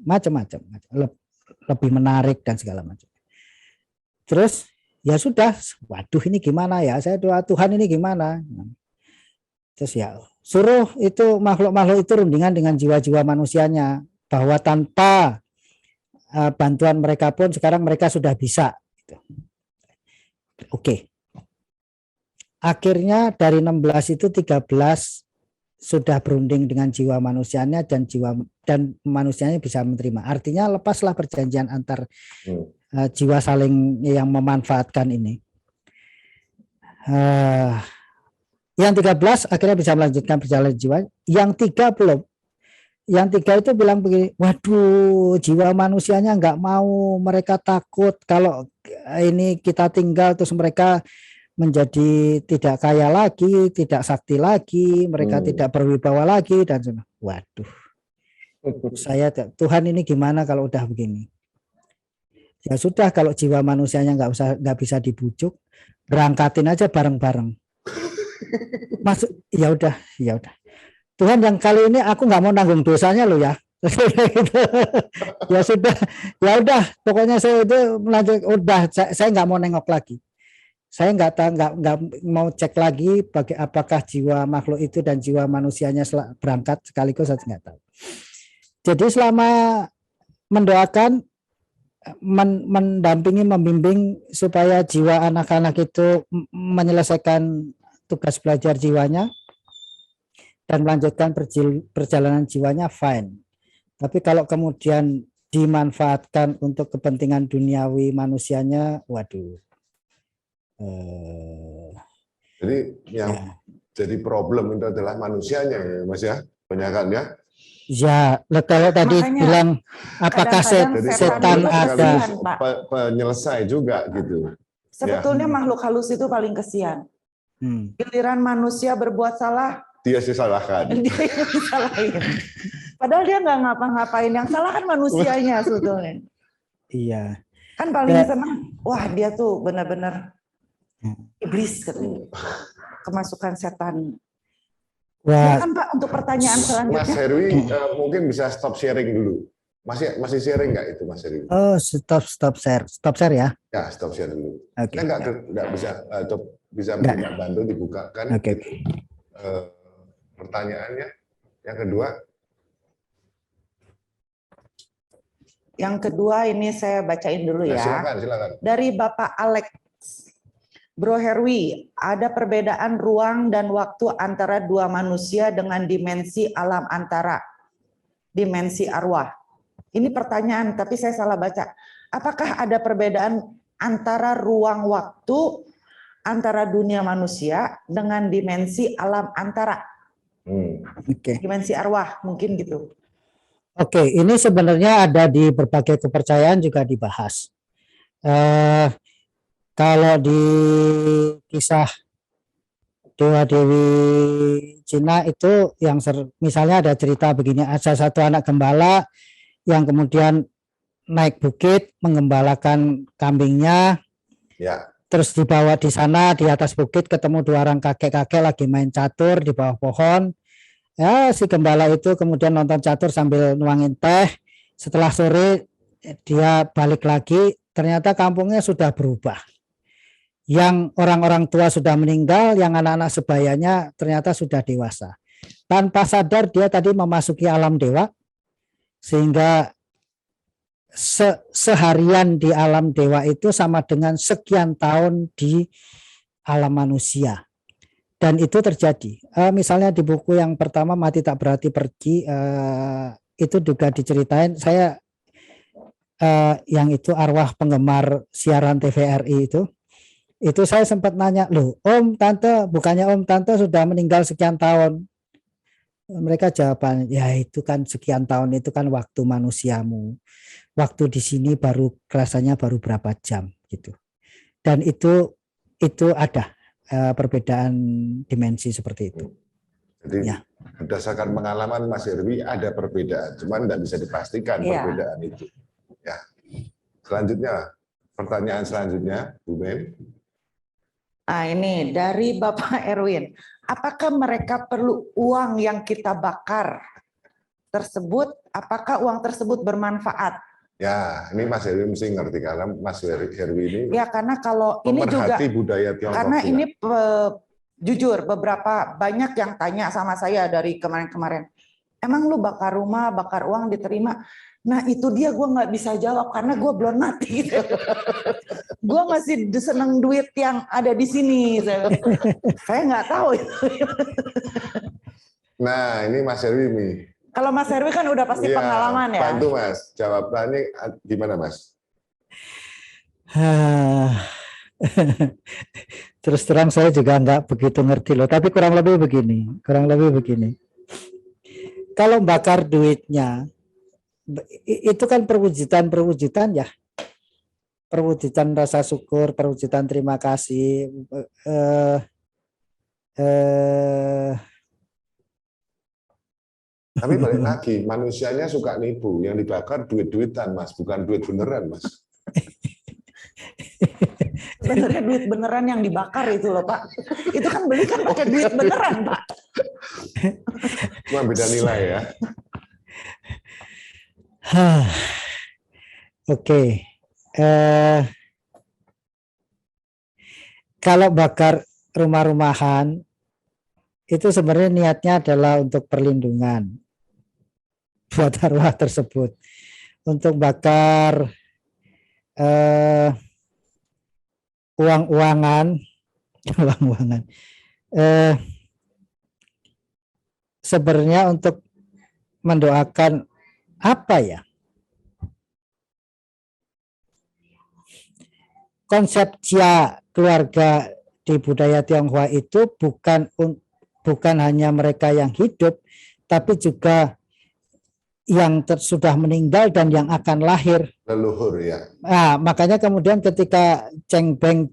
macam-macam, lebih menarik dan segala macam. Terus ya sudah, waduh ini gimana ya, saya doa Tuhan ini gimana. Terus ya suruh itu makhluk-makhluk itu rundingan dengan jiwa-jiwa manusianya, bahwa tanpa bantuan mereka pun sekarang mereka sudah bisa. Oke. Akhirnya dari 16 itu 13 sudah berunding dengan jiwa manusianya dan manusianya bisa menerima. Artinya lepaslah perjanjian antar jiwa saling yang memanfaatkan ini. Yang 13 akhirnya bisa melanjutkan perjalanan jiwa. Yang 3 belum. Yang 3 itu bilang begini, waduh jiwa manusianya nggak mau, mereka takut kalau ini kita tinggal terus mereka menjadi tidak kaya lagi, tidak sakti lagi, mereka tidak berwibawa lagi dan sebagainya. Waduh, saya Tuhan ini gimana kalau udah begini? Ya sudah, kalau jiwa manusianya nggak bisa dibujuk, berangkatin aja bareng-bareng. Masuk, ya udah. Tuhan, yang kali ini aku nggak mau nanggung dosanya loh ya. Ya sudah, ya udah. Pokoknya saya itu melanjut, udah. Saya nggak mau nengok lagi. Saya nggak mau cek lagi apakah jiwa makhluk itu dan jiwa manusianya berangkat sekaligus, saya nggak tahu. Jadi selama mendoakan, mendampingi, membimbing supaya jiwa anak-anak itu menyelesaikan tugas belajar jiwanya dan melanjutkan perjalanan jiwanya, fine. Tapi kalau kemudian dimanfaatkan untuk kepentingan duniawi manusianya, waduh. Jadi yang jadi problem itu adalah manusianya ya Mas ya, kebanyakan ya. Ya, kalau tadi Makanya, bilang apakah setan ada penyelesai juga gitu. Sebetulnya makhluk halus itu paling kesian. Giliran manusia berbuat salah, dia disalahkan. Dia disalahin. Padahal dia nggak ngapa-ngapain, yang salah kan manusianya sebetulnya. Iya. Kan paling senang, wah dia tuh benar-benar iblis katanya. Kemasukan setan. Wah. Ya kan Pak, untuk pertanyaan selanjutnya. Mas Herwi mungkin bisa stop sharing dulu. Masih sharing nggak itu Mas Herwi? Oh, stop share ya. Ya, stop share dulu. Okay. Nggak bisa minta bantu dibukakan. Okay. Pertanyaannya yang kedua. Yang kedua ini saya bacain dulu ya. Silakan. Dari Bapak Alex. Bro Herwi, ada perbedaan ruang dan waktu antara dua manusia dengan dimensi alam antara, dimensi arwah. Ini pertanyaan, tapi saya salah baca. Apakah ada perbedaan antara ruang waktu antara dunia manusia dengan dimensi alam antara? Dimensi arwah, mungkin gitu. Oke, ini sebenarnya ada di berbagai kepercayaan juga dibahas. Kalau di kisah Dewa Dewi Cina itu yang misalnya ada cerita begini, ada satu anak gembala yang kemudian naik bukit menggembalakan kambingnya, terus dibawa di sana di atas bukit ketemu dua orang kakek-kakek lagi main catur di bawah pohon. Ya, si gembala itu kemudian nonton catur sambil nuangin teh. Setelah sore dia balik lagi, ternyata kampungnya sudah berubah. Yang orang-orang tua sudah meninggal, yang anak-anak sebayanya ternyata sudah dewasa. Tanpa sadar dia tadi memasuki alam dewa, sehingga seharian di alam dewa itu sama dengan sekian tahun di alam manusia. Dan itu terjadi. Misalnya di buku yang pertama Mati Tak Berarti Pergi, itu juga diceritain. Saya yang itu arwah penggemar siaran TVRI itu saya sempat nanya, loh Om, Tante, bukannya Om, Tante sudah meninggal sekian tahun? Mereka jawaban, ya itu kan sekian tahun itu kan waktu manusiamu. Waktu di sini rasanya baru berapa jam gitu. Dan itu ada perbedaan dimensi seperti itu. Jadi berdasarkan pengalaman Mas Herwi ada perbedaan, cuman tidak bisa dipastikan perbedaan itu. Ya. Selanjutnya, pertanyaan selanjutnya, Bu Ben. Nah, ini dari Bapak Erwin. Apakah mereka perlu uang yang kita bakar tersebut? Apakah uang tersebut bermanfaat? Ya, ini Mas Herwi mesti ngerti karena Mas Herwi ini. Ya, karena kalau ini juga budaya Tiongkok. Karena juga. Ini jujur beberapa banyak yang tanya sama saya dari kemarin-kemarin. Emang lu bakar rumah, bakar uang diterima? Nah itu dia gue nggak bisa jawab karena gue belum mati. Gitu. Gue masih seneng duit yang ada di sini. Saya nggak tahu. Nah ini Mas Herwi nih. Kalau Mas Herwi kan udah pasti pengalaman ya. Bantu Mas, jawabannya gimana Mas? Terus terang saya juga nggak begitu ngerti loh. Tapi kurang lebih begini. Kalau bakar duitnya, itu kan perwujudan ya, perwujudan rasa syukur, perwujudan terima kasih. Tapi balik lagi, manusianya suka nipu, yang dibakar duit-duitan Mas, bukan duit beneran Mas. Sebenarnya duit beneran yang dibakar itu loh Pak. Itu kan beli kan pakai duit beneran Pak. Cuma beda nilai ya. Oke. Kalau bakar rumah-rumahan itu sebenarnya niatnya adalah untuk perlindungan buat arwah tersebut. Untuk bakar uang-uangan sebenarnya untuk mendoakan apa ya? Konsep jia keluarga di budaya Tionghoa itu bukan hanya mereka yang hidup, tapi juga yang sudah meninggal dan yang akan lahir. Leluhur ya. Nah, makanya kemudian ketika cengbeng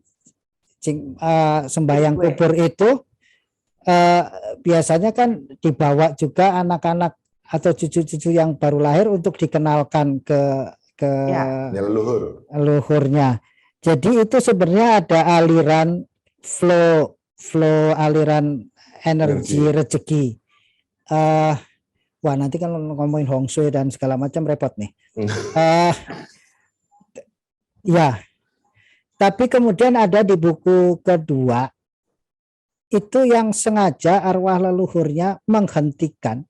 sembahyang kubur itu biasanya kan dibawa juga anak-anak atau cucu-cucu yang baru lahir untuk dikenalkan ke leluhurnya. Jadi itu sebenarnya ada aliran flow aliran energi rezeki. Wah nanti kan ngomongin Hong Shui dan segala macam repot nih. Ya, tapi kemudian ada di buku kedua itu yang sengaja arwah leluhurnya menghentikan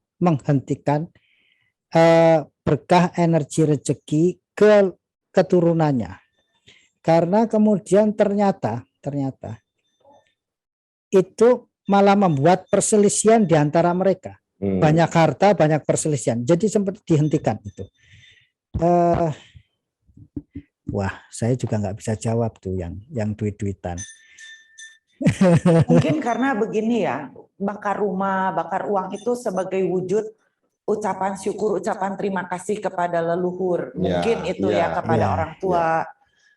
berkah energi rezeki ke keturunannya. Karena kemudian ternyata itu malah membuat perselisihan di antara mereka. Banyak harta, banyak perselisihan. Jadi sempat dihentikan itu. Wah, saya juga nggak bisa jawab tuh yang duit-duitan. Mungkin karena begini ya, bakar rumah, bakar uang itu sebagai wujud ucapan syukur, ucapan terima kasih kepada leluhur. Mungkin itu ya kepada orang tua.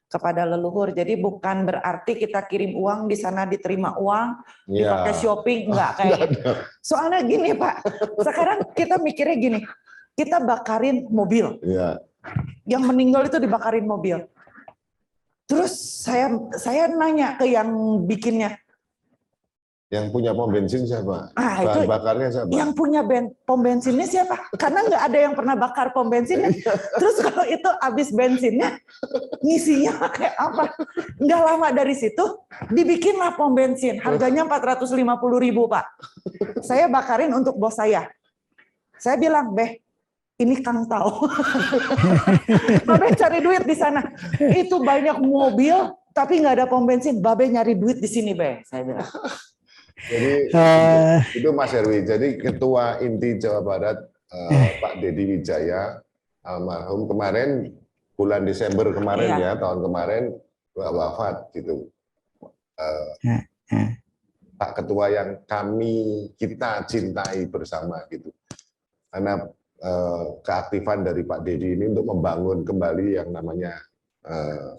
Kepada leluhur. Jadi bukan berarti kita kirim uang di sana diterima uang, dipakai shopping, enggak kayak gitu. Soalnya gini Pak, sekarang kita mikirnya gini, kita bakarin mobil. Yang meninggal itu dibakarin mobil. Terus saya nanya ke yang bikinnya. Yang punya pom bensin siapa? Bahan bakarnya siapa? Yang punya pom bensinnya siapa? Karena nggak ada yang pernah bakar pom bensinnya. Terus kalau itu habis bensinnya, ngisinya pakai apa? Nggak lama dari situ, dibikinlah pom bensin. Harganya 450.000 Pak. Saya bakarin untuk bos saya. Saya bilang, Beh, ini Kang tahu. Babe cari duit di sana. Itu banyak mobil, tapi nggak ada pom bensin. Babe nyari duit di sini, Beh. Saya bilang. Jadi itu Mas Herwi. Jadi Ketua Inti Jawa Barat Pak Dedi Wijaya almarhum kemarin bulan Desember kemarin ya tahun kemarin wafat gitu. Pak Ketua yang kita cintai bersama gitu. Karena keaktifan dari Pak Dedi ini untuk membangun kembali yang namanya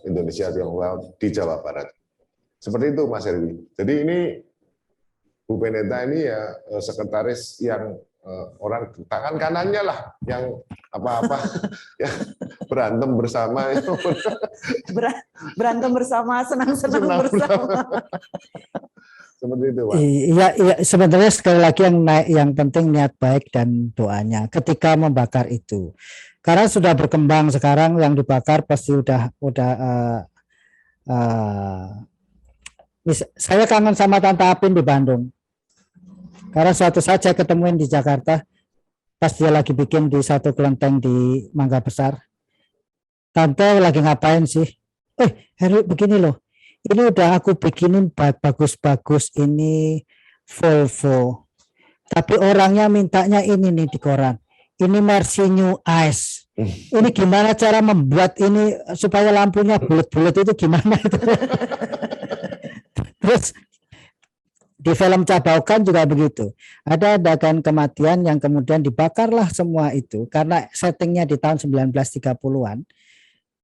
Indonesia Tionghoa di Jawa Barat. Seperti itu Mas Herwi. Jadi ini Bu Beneta ini ya sekretaris yang orang tangan kanannya lah, yang apa-apa yang berantem bersama. Berantem bersama, senang-senang bersama. Seperti itu, Pak. Iya, sebenarnya sekali lagi yang penting niat baik dan doanya ketika membakar itu. Karena sudah berkembang sekarang yang dibakar pasti saya kangen sama Tante Apin di Bandung. Karena suatu saat saya ketemuin di Jakarta, pas dia lagi bikin di satu kelenteng di Mangga Besar. Tante lagi ngapain sih? Heru begini loh, ini udah aku bikinin bagus-bagus ini Volvo. Tapi orangnya mintanya ini nih di koran. Ini Mercy New Ice. Ini gimana cara membuat ini supaya lampunya bulat-bulat itu gimana itu? Terus di film Cabaukan juga begitu. Ada adegan kematian yang kemudian dibakarlah semua itu karena settingnya di tahun 1930-an.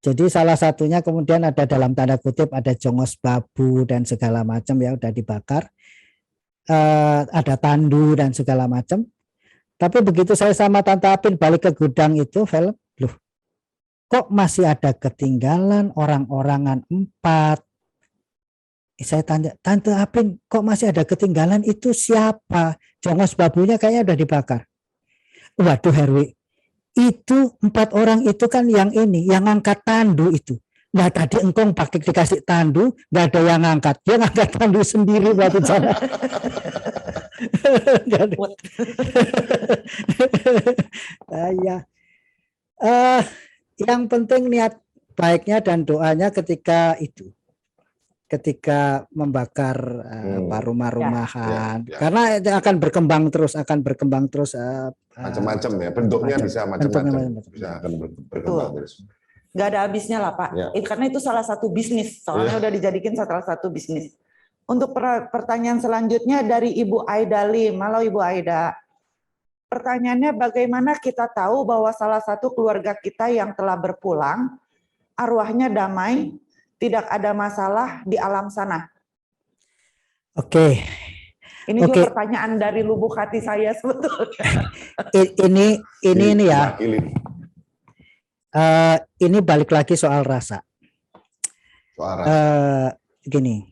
Jadi salah satunya kemudian ada dalam tanda kutip ada jongos babu dan segala macam ya udah dibakar. Ada tandu dan segala macam. Tapi begitu saya sama Tante Apin balik ke gudang itu film, loh kok masih ada ketinggalan orang-orangan 4. Saya tanya, Tante Apin kok masih ada ketinggalan, itu siapa? Jongos babunya kayaknya udah dibakar. Waduh Herwi, itu 4 orang itu kan yang ini, yang ngangkat tandu itu. Nah tadi engkong pakai dikasih tandu, nggak ada yang ngangkat, dia ngangkat tandu sendiri berarti sana. Ya. Yang penting niat baiknya dan doanya ketika itu, ketika membakar rumah-rumahan, karena itu akan berkembang terus, macam-macam ya, bentuknya bisa macam-macam, bisa akan berkembang terus. Nggak ada habisnya lah Pak, karena itu salah satu bisnis, soalnya udah dijadikan salah satu bisnis. Untuk pertanyaan selanjutnya dari Ibu Aida Lim. Halo Ibu Aida. Pertanyaannya, bagaimana kita tahu bahwa salah satu keluarga kita yang telah berpulang, arwahnya damai, tidak ada masalah di alam sana? Oke. Ini juga pertanyaan dari lubuk hati saya sebetulnya. Ini ya. Ini balik lagi soal rasa. Gini,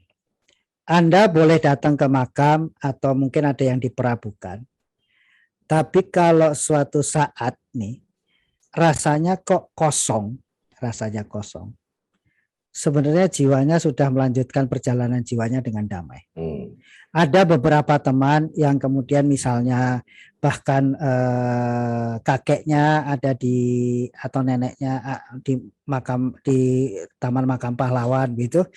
Anda boleh datang ke makam atau mungkin ada yang diperabukan. Tapi kalau suatu saat nih rasanya kok kosong, sebenarnya jiwanya sudah melanjutkan perjalanan jiwanya dengan damai. Ada beberapa teman yang kemudian misalnya bahkan kakeknya ada di atau neneknya di Taman Makam Pahlawan gitu.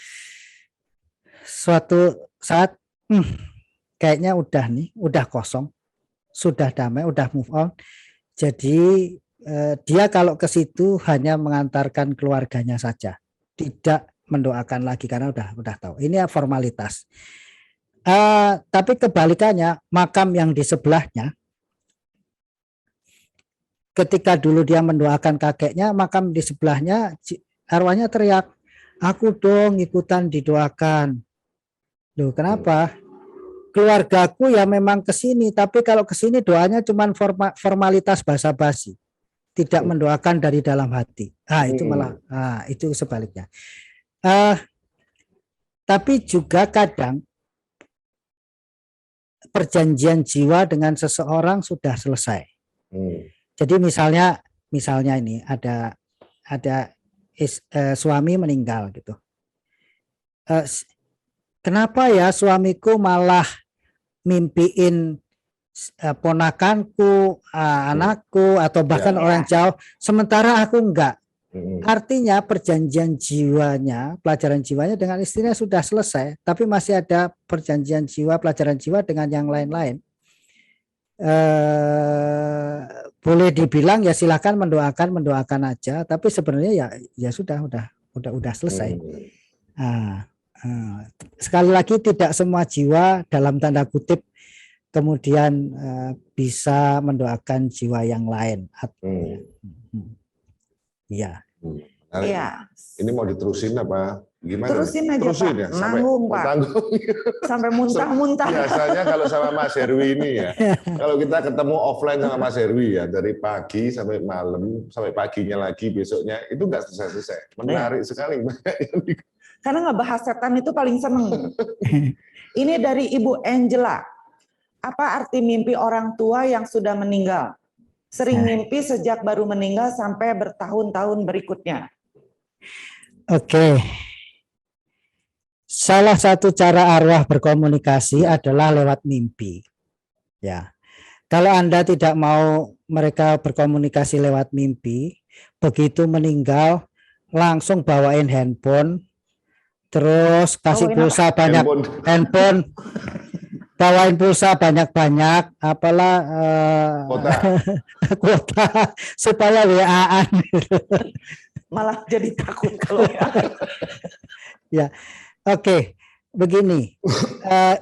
Suatu saat kayaknya udah kosong, sudah damai, udah move on. Jadi dia kalau ke situ hanya mengantarkan keluarganya saja, tidak mendoakan lagi karena udah tahu. Ini formalitas. Tapi kebalikannya, makam yang di sebelahnya, ketika dulu dia mendoakan kakeknya, makam di sebelahnya arwahnya teriak, aku dong ikutan didoakan. Loh, kenapa? Keluargaku ya memang ke sini, tapi kalau ke sini doanya cuma formalitas basa-basi, tidak mendoakan dari dalam hati. Itu malah, itu sebaliknya. Tapi juga kadang perjanjian jiwa dengan seseorang sudah selesai. Jadi misalnya ini ada suami meninggal gitu. Kenapa ya suamiku malah mimpiin ponakanku, anakku, atau bahkan orang jauh, sementara aku enggak. Artinya perjanjian jiwanya, pelajaran jiwanya dengan istrinya sudah selesai, tapi masih ada perjanjian jiwa, pelajaran jiwa dengan yang lain-lain. Boleh dibilang ya silakan mendoakan aja, tapi sebenarnya ya sudah selesai. Sekali lagi tidak semua jiwa dalam tanda kutip kemudian bisa mendoakan jiwa yang lain. Iya. Ini mau diterusin apa gimana? Terusin aja Pak, ya, nanggung Pak. Sampai muntah-muntah. Biasanya kalau sama Mas Herwi ini ya, kalau kita ketemu offline sama Mas Herwi ya, dari pagi sampai malam, sampai paginya lagi besoknya, itu nggak selesai-selesai. Menarik sekali. Karena ngebahas setan itu paling seneng. Ini dari Ibu Angela. Apa arti mimpi orang tua yang sudah meninggal? Sering mimpi sejak baru meninggal sampai bertahun-tahun berikutnya. Oke. Salah satu cara arwah berkomunikasi adalah lewat mimpi. Ya. Kalau Anda tidak mau mereka berkomunikasi lewat mimpi, begitu meninggal langsung bawain handphone, terus kasih pulsa banyak handphone, bawain pulsa banyak-banyak, apalah kuota supaya WA-an. Malah jadi takut kalau ya. Oke, begini,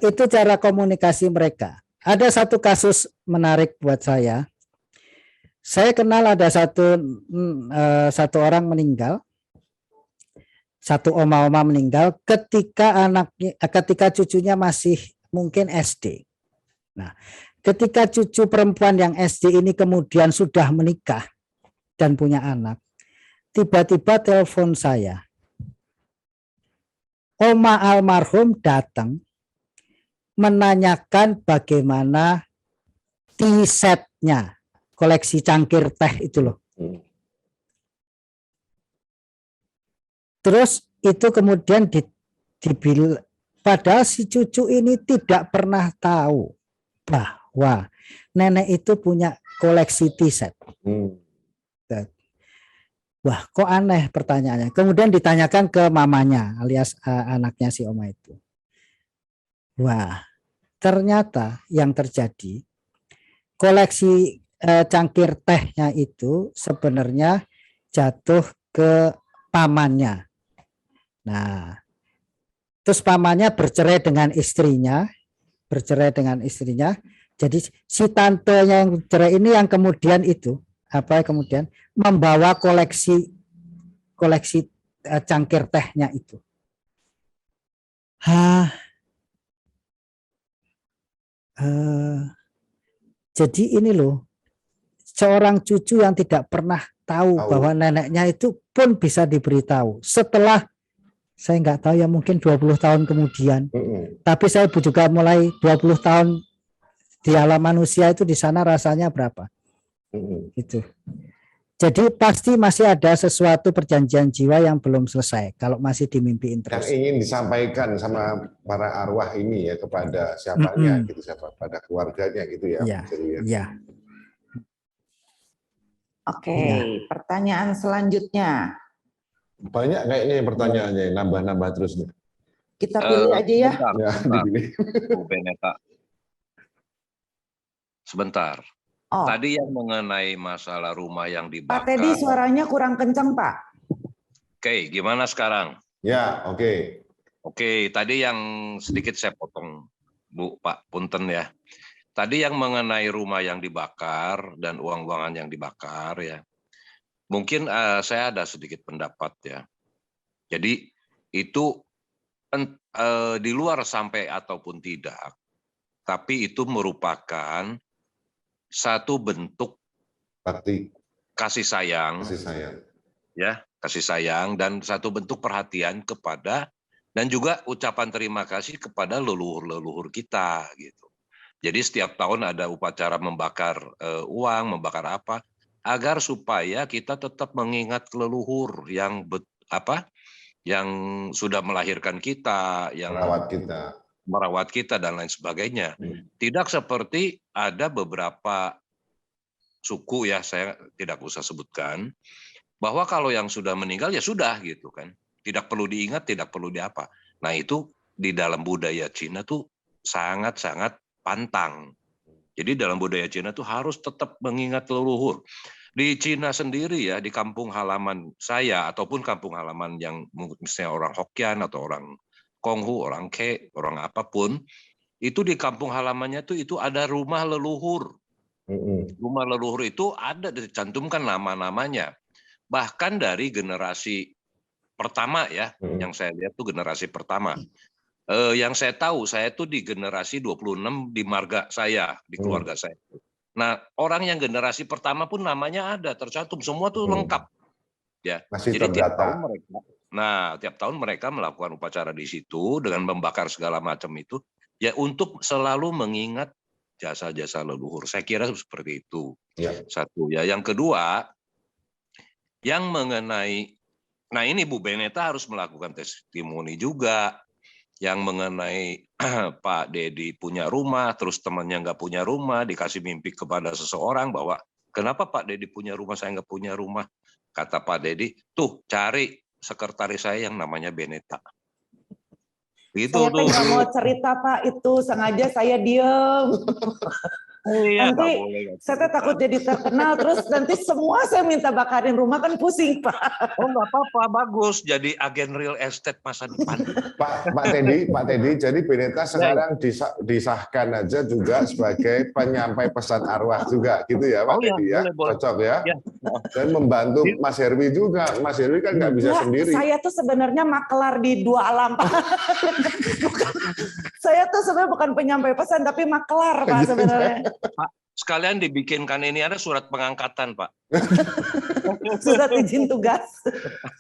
itu cara komunikasi mereka. Ada satu kasus menarik buat saya. Saya kenal ada satu orang meninggal. Satu oma-oma meninggal ketika cucunya masih mungkin SD. Nah, ketika cucu perempuan yang SD ini kemudian sudah menikah dan punya anak, tiba-tiba telepon saya. Oma almarhum datang menanyakan bagaimana tea setnya, koleksi cangkir teh itu loh. Terus itu kemudian padahal si cucu ini tidak pernah tahu bahwa nenek itu punya koleksi tea set. Wah, kok aneh pertanyaannya. Kemudian ditanyakan ke mamanya alias anaknya si Oma itu. Wah, ternyata yang terjadi koleksi cangkir tehnya itu sebenarnya jatuh ke pamannya. Nah, terus pamannya bercerai dengan istrinya. Jadi si tantenya yang cerai ini yang kemudian itu kemudian membawa koleksi cangkir tehnya itu. Jadi ini loh, seorang cucu yang tidak pernah tahu bahwa neneknya itu pun bisa diberitahu setelah saya nggak tahu ya mungkin 20 tahun kemudian. Tapi saya juga mulai 20 tahun di alam manusia itu di sana rasanya berapa? Gitu. Jadi pasti masih ada sesuatu perjanjian jiwa yang belum selesai kalau masih dimimpiin terus. Yang ingin disampaikan sama para arwah ini ya kepada siapanya gitu, pada keluarganya gitu ya. Iya. Oke, pertanyaan selanjutnya. Banyak kayaknya pertanyaannya, nambah-nambah terus nih. Kita pilih aja ya. Bu Beneta. Sebentar. Tadi yang mengenai masalah rumah yang dibakar. Pak Teddy suaranya kurang kencang, Pak. Oke, gimana sekarang? Ya, oke. Oke, tadi yang sedikit saya potong, Bu, Pak, punten ya. Tadi yang mengenai rumah yang dibakar dan uang-uangan yang dibakar ya. Mungkin saya ada sedikit pendapat ya. Jadi itu di luar sampai ataupun tidak, tapi itu merupakan satu bentuk bakti, kasih sayang, ya, kasih sayang dan satu bentuk perhatian kepada dan juga ucapan terima kasih kepada leluhur-leluhur kita gitu. Jadi setiap tahun ada upacara membakar uang, membakar apa, agar supaya kita tetap mengingat leluhur yang yang sudah melahirkan kita, yang merawat kita dan lain sebagainya. Tidak seperti ada beberapa suku ya, saya tidak usah sebutkan, bahwa kalau yang sudah meninggal ya sudah gitu kan. Tidak perlu diingat, tidak perlu diapa. Nah itu di dalam budaya Cina tuh sangat-sangat pantang. Jadi dalam budaya Cina tuh harus tetap mengingat leluhur. Di Cina sendiri ya, di kampung halaman saya ataupun kampung halaman yang misalnya orang Hokkien atau orang Konghu, orang Ke, orang apapun, itu di kampung halamannya tuh itu ada rumah leluhur. Rumah leluhur itu ada dicantumkan nama-namanya. Bahkan dari generasi pertama ya, yang saya lihat tuh generasi pertama. Yang saya tahu, saya tuh di generasi 26 di marga saya, di keluarga saya. Nah, orang yang generasi pertama pun namanya ada, tercantum, semua tuh lengkap. Ya. Masih jadi terdata. tiap tahun mereka melakukan upacara di situ dengan membakar segala macam itu, ya untuk selalu mengingat jasa-jasa leluhur. Saya kira seperti itu. Ya. Satu ya. Yang kedua, yang mengenai, nah ini Bu Beneta harus melakukan testimoni juga, yang mengenai Pak Dedi punya rumah, terus temannya nggak punya rumah, dikasih mimpi kepada seseorang bahwa kenapa Pak Dedi punya rumah, saya nggak punya rumah. Kata Pak Dedi, tuh cari sekretaris saya yang namanya Beneta. Gitu saya nggak mau cerita Pak, itu sengaja saya diem. Iya, nanti saya takut jadi terkenal, terus nanti semua saya minta bakarin rumah kan pusing Pak. Oh nggak apa-apa, bagus jadi agen real estate masa depan. Pak Teddy, jadi Beneta sekarang disahkan aja juga sebagai penyampai pesan arwah juga gitu ya Pak Teddy ya, cocok ya. Dan membantu Mas Herwi juga, Mas Herwi kan nggak bisa sendiri. Saya tuh sebenarnya makelar di dua alam Pak. Saya tuh sebenarnya bukan penyampai pesan tapi makelar Pak sebenarnya. sekalian dibikinkan ini ada surat pengangkatan, Pak. Surat izin tugas.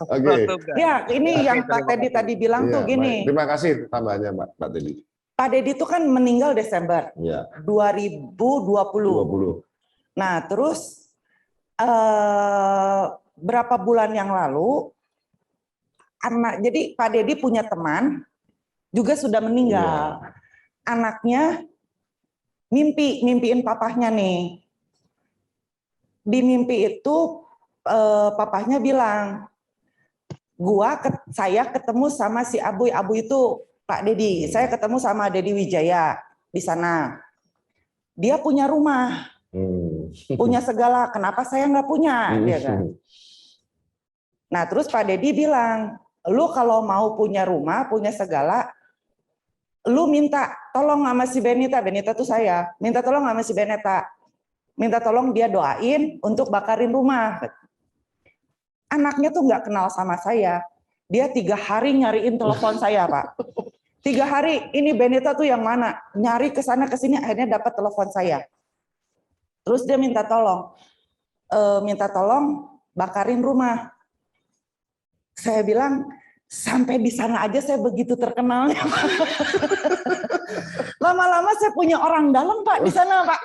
Oke. Ya, ini Ya, yang Pak Teddy tadi bilang Iya, tuh gini. baik. Terima kasih tambahannya Pak Teddy. Pak Teddy itu kan meninggal Desember Ya. 2020. 20. Nah, terus berapa bulan yang lalu jadi Pak Teddy punya teman juga sudah meninggal. Anaknya mimpiin papahnya nih. Di mimpi itu papahnya bilang, saya ketemu sama si Abu itu Pak Dedi. Saya ketemu sama Dedi Wijaya di sana. Dia punya rumah, punya segala. Kenapa saya nggak punya? Dia kan. Nah terus Pak Dedi bilang, lu kalau mau punya rumah, punya segala, lu minta tolong sama si Benita tuh saya, minta tolong sama si Benita, minta tolong dia doain untuk bakarin rumah. Anaknya tuh nggak kenal sama saya, dia 3 hari nyariin telepon saya Pak. 3 hari, ini Benita tuh yang mana? Nyari ke sana ke sini, akhirnya dapat telepon saya. Terus dia minta tolong bakarin rumah. Saya bilang, sampai di sana aja saya begitu terkenalnya. Lama-lama saya punya orang dalam Pak di sana Pak.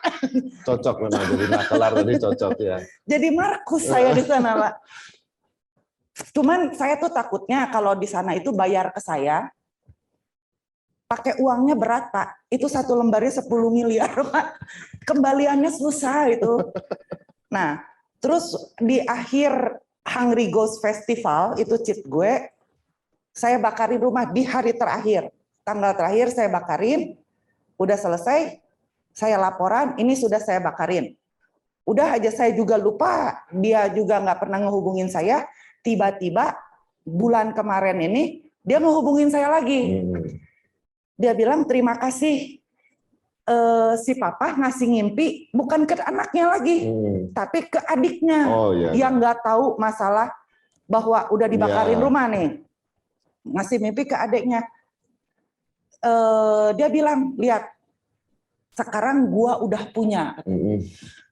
Cocok memang jadi nakelar tadi cocok ya. Jadi Markus saya di sana Pak. Cuman saya tuh takutnya kalau di sana itu bayar ke saya, pakai uangnya berat Pak. Itu 1 lembarnya 10 miliar Pak. Kembaliannya susah itu. Nah, terus di akhir Hungry Ghost Festival itu cheat gue, saya bakarin rumah di hari terakhir. Tanggal terakhir saya bakarin, udah selesai, saya laporan, ini sudah saya bakarin. Udah aja saya juga lupa, dia juga nggak pernah ngehubungin saya, tiba-tiba bulan kemarin ini, dia ngehubungin saya lagi. Dia bilang, terima kasih, si papa ngasih ngimpi, bukan ke anaknya lagi, tapi ke adiknya, yang nggak tahu masalah bahwa udah dibakarin rumah nih. Ngasih mimpi ke adiknya. Dia bilang, lihat, sekarang gua udah punya.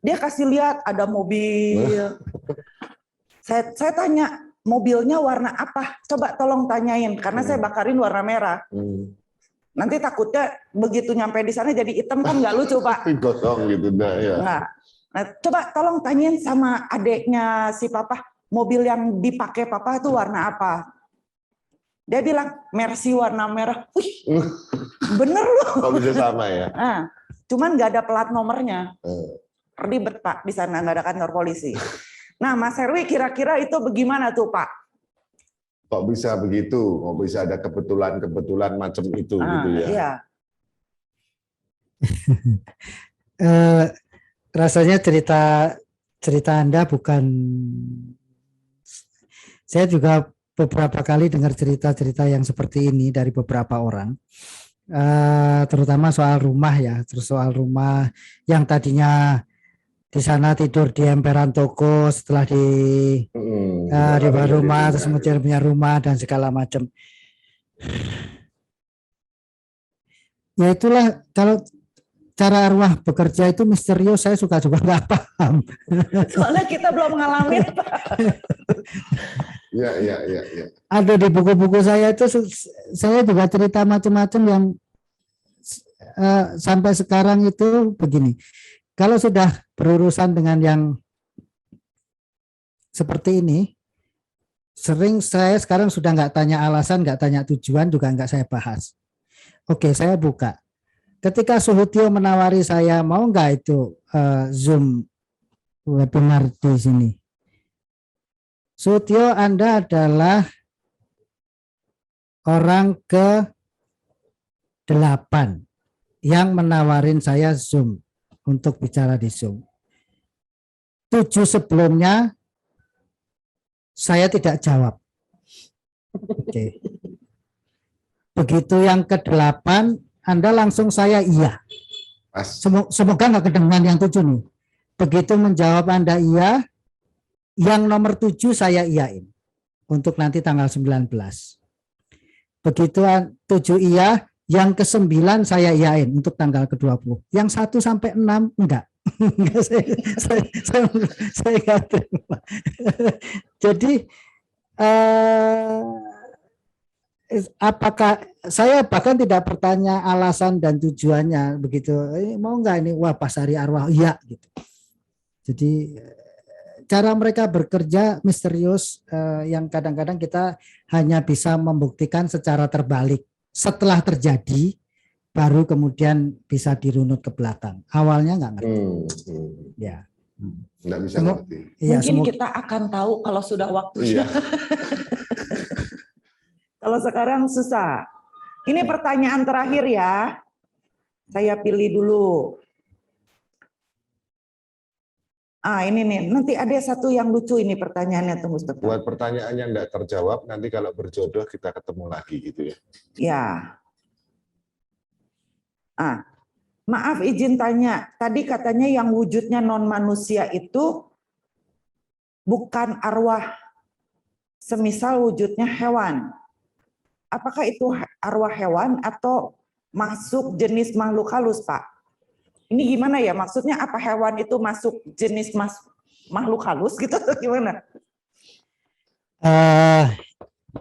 Dia kasih lihat ada mobil. Saya tanya, mobilnya warna apa? Coba tolong tanyain, karena saya bakarin warna merah. Nanti takutnya begitu nyampe di sana jadi hitam kan nggak lucu Pak. Gosong gitu ya. Nah, coba tolong tanyain sama adiknya si papa, mobil yang dipakai papa itu warna apa? Dia bilang, Mercy warna merah. Wih, bener loh. Kok bisa sama ya? Nah, cuman nggak ada plat nomornya. Ribet Pak, di sana nggak ada kantor polisi. Nah, Mas Herwi kira-kira itu bagaimana tuh Pak? Kok bisa begitu? Kok bisa ada kebetulan macam itu gitu ya? Iya. Rasanya cerita Anda bukan, saya juga beberapa kali dengar cerita-cerita yang seperti ini dari beberapa orang, terutama soal rumah ya, terus soal rumah yang tadinya di sana tidur di emperan toko, setelah di rumah, terus kemudian punya rumah dan segala macam. Ya itulah, kalau cara arwah bekerja itu misterius, saya suka juga nggak paham. Soalnya kita belum ngalamin Pak. Ya. Ada di buku-buku saya itu, saya juga cerita macam-macam yang sampai sekarang itu begini. Kalau sudah berurusan dengan yang seperti ini, sering saya sekarang sudah nggak tanya alasan, nggak tanya tujuan, juga nggak saya bahas. Oke, saya buka. Ketika Suhutio menawari saya, mau nggak itu Zoom webinar di sini? Suhutio, Anda adalah orang ke-8 yang menawarin saya Zoom untuk bicara di Zoom. 7 sebelumnya saya tidak jawab. Oke. Begitu yang ke-8, Anda langsung saya iya. Semoga nggak kedengaran yang 7 nih. Begitu menjawab Anda iya, yang nomor 7 saya iyain untuk nanti tanggal 19. Begitu 7 iya, yang ke-9 saya iyain untuk tanggal ke-20. Yang 1 sampai 6 enggak. Enggak, saya nggak terima. Jadi apakah saya bahkan tidak bertanya alasan dan tujuannya begitu. Mau nggak ini? Wah, pasari arwah, iya gitu. Jadi cara mereka bekerja misterius yang kadang-kadang kita hanya bisa membuktikan secara terbalik. Setelah terjadi, baru kemudian bisa dirunut ke belakang. Awalnya nggak ngerti. Ya. Nggak bisa ngerti. Ya, Mungkin kita akan tahu kalau sudah waktunya. Iya. Kalau sekarang susah. Ini pertanyaan terakhir ya. Saya pilih dulu. Ini nih, nanti ada satu yang lucu ini pertanyaannya, tunggu sebentar. Buat pertanyaan yang nggak terjawab, nanti kalau berjodoh kita ketemu lagi gitu ya. Ya. Maaf izin tanya, tadi katanya yang wujudnya non manusia itu bukan arwah, semisal wujudnya hewan. Apakah itu arwah hewan atau masuk jenis makhluk halus, Pak? Ini gimana ya? Maksudnya apa hewan itu masuk jenis makhluk halus gitu atau gimana?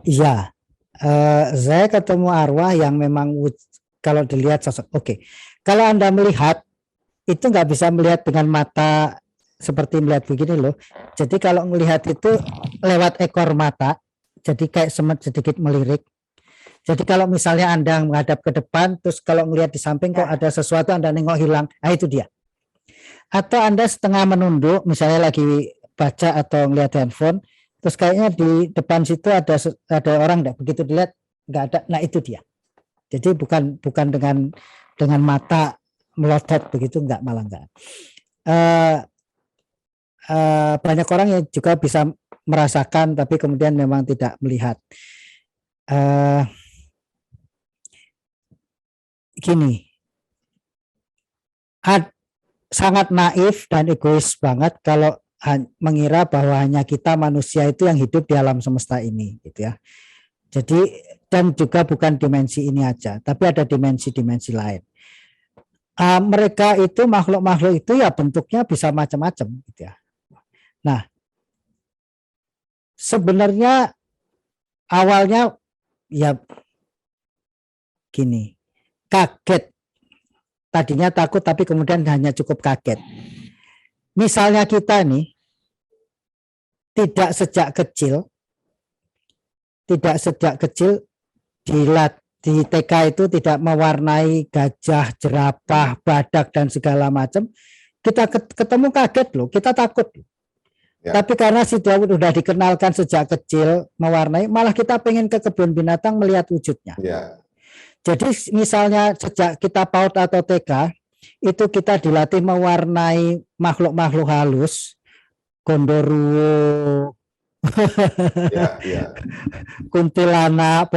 Iya, saya ketemu arwah yang memang kalau dilihat sosok. Oke. Kalau Anda melihat itu nggak bisa melihat dengan mata seperti melihat begini loh. Jadi kalau melihat itu lewat ekor mata, jadi kayak sedikit melirik. Jadi kalau misalnya Anda menghadap ke depan, terus kalau melihat di samping kok ada sesuatu, Anda nengok hilang, itu dia. Atau Anda setengah menunduk, misalnya lagi baca atau melihat handphone, terus kayaknya di depan situ ada orang, enggak begitu dilihat nggak ada, nah itu dia. Jadi bukan dengan mata melotot begitu, enggak, malah enggak. Banyak orang yang juga bisa merasakan, tapi kemudian memang tidak melihat. Gini, sangat naif dan egois banget kalau mengira bahwa hanya kita manusia itu yang hidup di alam semesta ini, gitu ya. Jadi dan juga bukan dimensi ini aja, tapi ada dimensi-dimensi lain. Mereka itu makhluk-makhluk itu ya bentuknya bisa macam-macam, gitu ya. Nah, sebenarnya awalnya ya gini, kaget. Tadinya takut tapi kemudian hanya cukup kaget. Misalnya kita nih tidak sejak kecil di TK itu tidak mewarnai gajah, jerapah, badak dan segala macam. Kita ketemu kaget loh, kita takut. Ya. Tapi karena si Daud sudah dikenalkan sejak kecil mewarnai, malah kita pengen ke kebun binatang melihat wujudnya. Ya. Jadi misalnya sejak kita PAUD atau TK, itu kita dilatih mewarnai makhluk-makhluk halus, gondoruo, kuntilanak,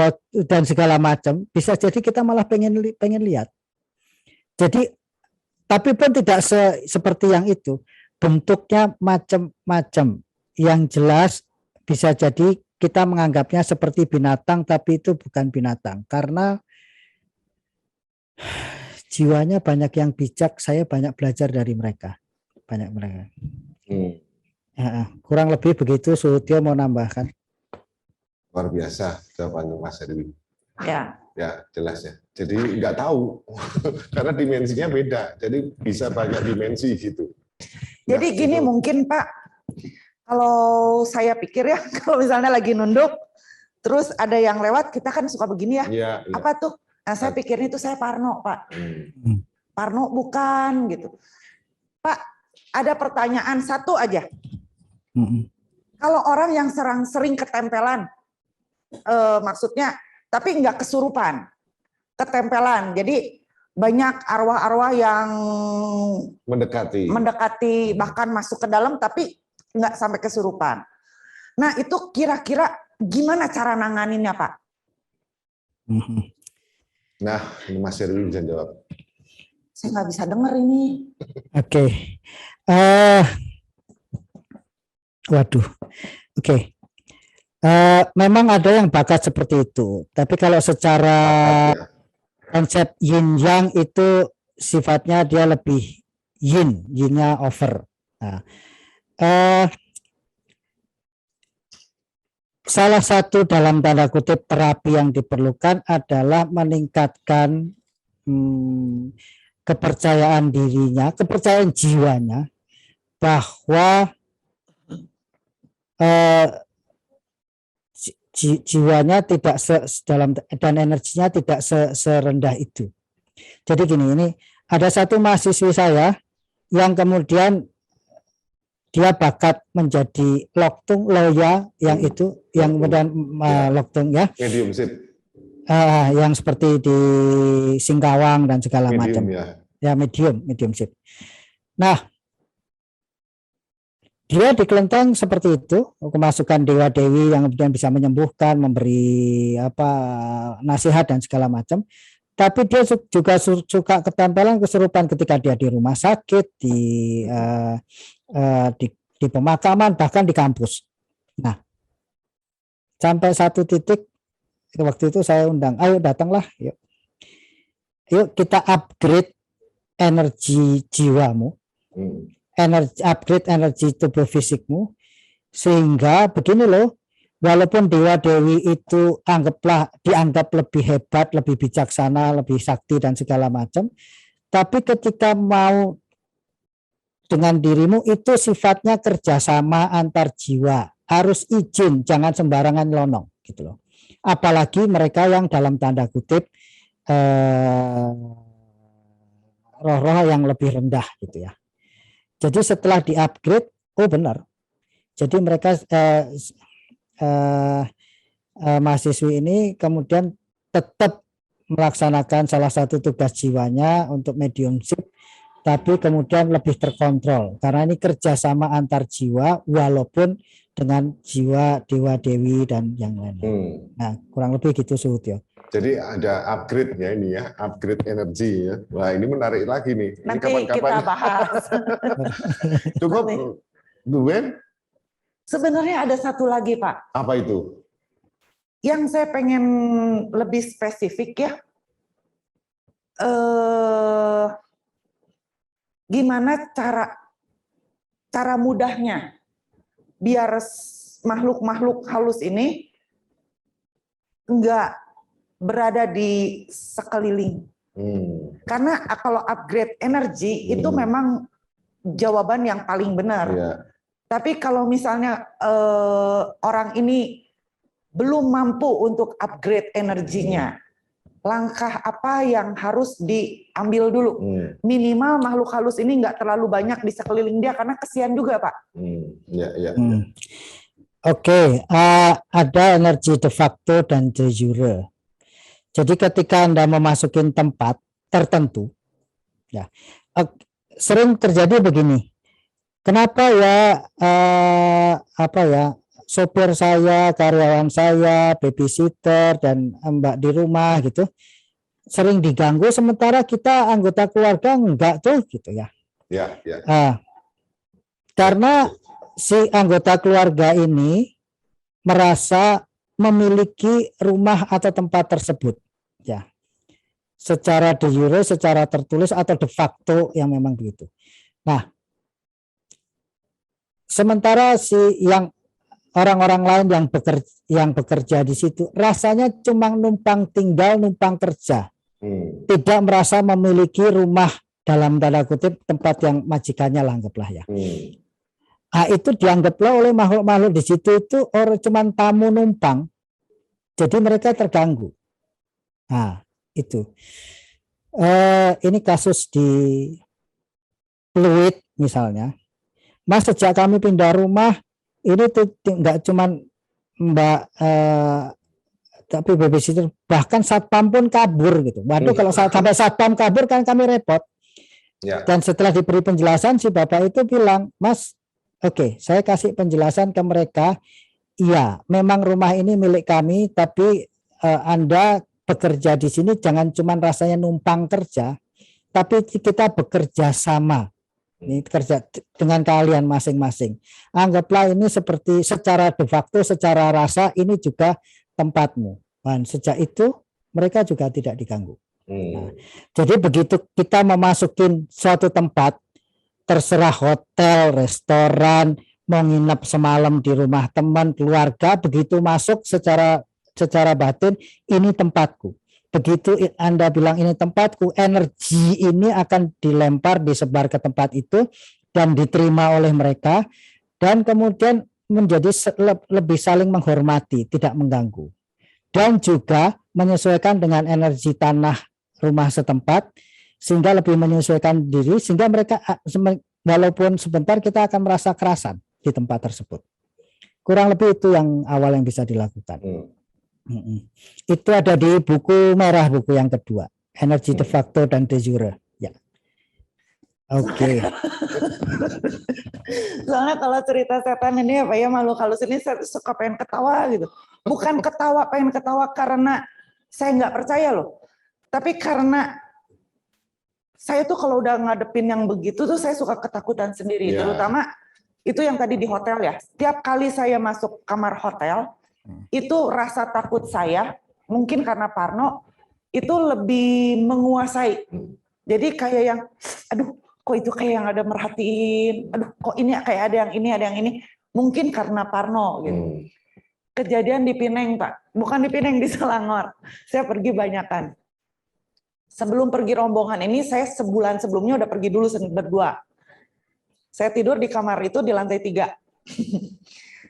dan segala macam. Bisa jadi kita malah pengen lihat. Jadi, tapi pun tidak seperti yang itu. Bentuknya macam-macam. Yang jelas bisa jadi kita menganggapnya seperti binatang, tapi itu bukan binatang. Karena jiwanya banyak yang bijak, saya banyak belajar dari mereka. Banyak mereka. Kurang lebih begitu. Suhutio mau nambahkan? Luar biasa jawabannya Mas Erwin. Ya. Ya, jelas ya. Jadi nggak tahu karena dimensinya beda. Jadi bisa banyak dimensi gitu. Jadi ya, gini itu. Mungkin Pak, kalau saya pikir ya, kalau misalnya lagi nunduk, terus ada yang lewat, kita kan suka begini ya. Ya. Apa tuh? Nah, saya pikirnya itu saya Parno, Pak. Parno bukan gitu. Pak, ada pertanyaan satu aja. Kalau orang yang sering ketempelan, maksudnya, tapi nggak kesurupan, ketempelan. Jadi banyak arwah-arwah yang mendekati, bahkan masuk ke dalam, tapi nggak sampai kesurupan. Nah, itu kira-kira gimana cara nanganinnya, Pak? Nah, ini Mas Erwin bisa jawab. Saya nggak bisa dengar ini. Oke. Waduh. Oke. Memang ada yang bakat seperti itu. Tapi kalau secara konsep yin yang itu sifatnya dia lebih yin-nya over. Nah, salah satu dalam tanda kutip terapi yang diperlukan adalah meningkatkan kepercayaan dirinya, kepercayaan jiwanya bahwa jiwanya tidak dalam dan energinya tidak serendah itu. Jadi gini, ini ada satu mahasiswi saya yang kemudian dia bakat menjadi loktung loya yang itu yang kemudian loktung ya medium sip yang seperti di Singkawang dan segala macam ya medium sip. Nah, dia di kelenteng seperti itu, kemasukan dewa dewi yang kemudian bisa menyembuhkan, memberi nasihat dan segala macam. Tapi dia juga suka ketempelan kesurupan ketika dia di rumah sakit, di pemakaman, bahkan di kampus. Nah, sampai satu titik waktu itu saya undang, ayo datanglah, yuk kita upgrade energi jiwamu, upgrade energi tubuh fisikmu, sehingga begini loh, walaupun dewa dewi itu dianggap lebih hebat, lebih bijaksana, lebih sakti dan segala macam, tapi ketika mau dengan dirimu itu sifatnya kerjasama antar jiwa, harus izin, jangan sembarangan lonong gitu loh. Apalagi mereka yang dalam tanda kutip roh-roh yang lebih rendah gitu ya. Jadi setelah di-upgrade, oh benar. Jadi mereka mahasiswi ini kemudian tetap melaksanakan salah satu tugas jiwanya untuk mediumship, tapi kemudian lebih terkontrol karena ini kerjasama antar jiwa walaupun dengan jiwa dewa dewi dan yang lainnya. Nah, kurang lebih gitu Suhud ya. Jadi ada upgrade ya ini ya, upgrade energi ya. Wah ini menarik lagi nih. Nanti ini kapan-kapan kita bahas. Cukup, Bu Ben? Sebenarnya ada satu lagi Pak. Apa itu? Yang saya pengen lebih spesifik ya. Gimana cara mudahnya biar makhluk-makhluk halus ini enggak berada di sekeliling. Karena kalau upgrade energi itu memang jawaban yang paling benar. Yeah. Tapi kalau misalnya orang ini belum mampu untuk upgrade energinya, langkah apa yang harus diambil dulu? Minimal makhluk halus ini nggak terlalu banyak di sekeliling dia karena kesian juga Pak. Oke, ada energi de facto dan de jure. Jadi ketika Anda memasukin tempat tertentu, ya sering terjadi begini. Kenapa ya sopir saya, karyawan saya, babysitter dan mbak di rumah gitu sering diganggu sementara kita anggota keluarga enggak tuh gitu ya. Karena si anggota keluarga ini merasa memiliki rumah atau tempat tersebut ya. Secara de jure, secara tertulis atau de facto yang memang begitu. Nah, sementara si yang orang-orang lain yang bekerja di situ rasanya cuma numpang tinggal, numpang kerja. Tidak merasa memiliki rumah dalam tanda kutip tempat yang majikannya langgeplah ya. Nah, itu dianggaplah oleh makhluk-makhluk di situ itu orang cuma tamu numpang. Jadi mereka terganggu. Nah, itu. Ini kasus di Pluit misalnya. Mas, sejak kami pindah rumah, ini tuh enggak cuma Mbak tapi babysitter, bahkan satpam pun kabur gitu. Waduh, kalau sampai satpam kabur kan kami repot. Dan setelah diberi penjelasan, si bapak itu bilang, Mas, oke, saya kasih penjelasan ke mereka, iya, memang rumah ini milik kami, tapi Anda bekerja di sini jangan cuma rasanya numpang kerja, tapi kita bekerja sama. Ini kerja dengan kalian masing-masing. Anggaplah ini seperti secara de facto, secara rasa ini juga tempatmu. Dan sejak itu mereka juga tidak diganggu. Nah, jadi begitu kita memasukin suatu tempat, terserah hotel, restoran, mau nginep semalam di rumah teman, keluarga, begitu masuk secara batin, ini tempatku. Begitu Anda bilang ini tempatku, energi ini akan dilempar, disebar ke tempat itu dan diterima oleh mereka, dan kemudian menjadi lebih saling menghormati, tidak mengganggu. Dan juga menyesuaikan dengan energi tanah rumah setempat, sehingga lebih menyesuaikan diri, sehingga mereka walaupun sebentar kita akan merasa kerasan di tempat tersebut. Kurang lebih itu yang awal yang bisa dilakukan. Itu ada di buku merah, buku yang kedua, Energi de facto dan de jure. Ya. Oke. Soalnya kalau cerita setan ini apa ya, makhluk halus ini saya suka pengen ketawa gitu. Bukan ketawa pengen ketawa karena saya nggak percaya loh, tapi karena saya tuh kalau udah ngadepin yang begitu tuh saya suka ketakutan sendiri. Terutama itu yang tadi di hotel ya. Setiap kali saya masuk kamar hotel, itu rasa takut saya mungkin karena parno itu lebih menguasai. Jadi kayak yang, aduh, kok itu kayak yang ada merhatiin, aduh kok ini kayak ada yang ini, ada yang ini, mungkin karena parno gitu. Kejadian di Pineng Pak, bukan di Pineng, di Selangor, saya pergi banyakan. Sebelum pergi rombongan ini, saya sebulan sebelumnya udah pergi dulu berdua. Saya tidur di kamar itu di lantai 3.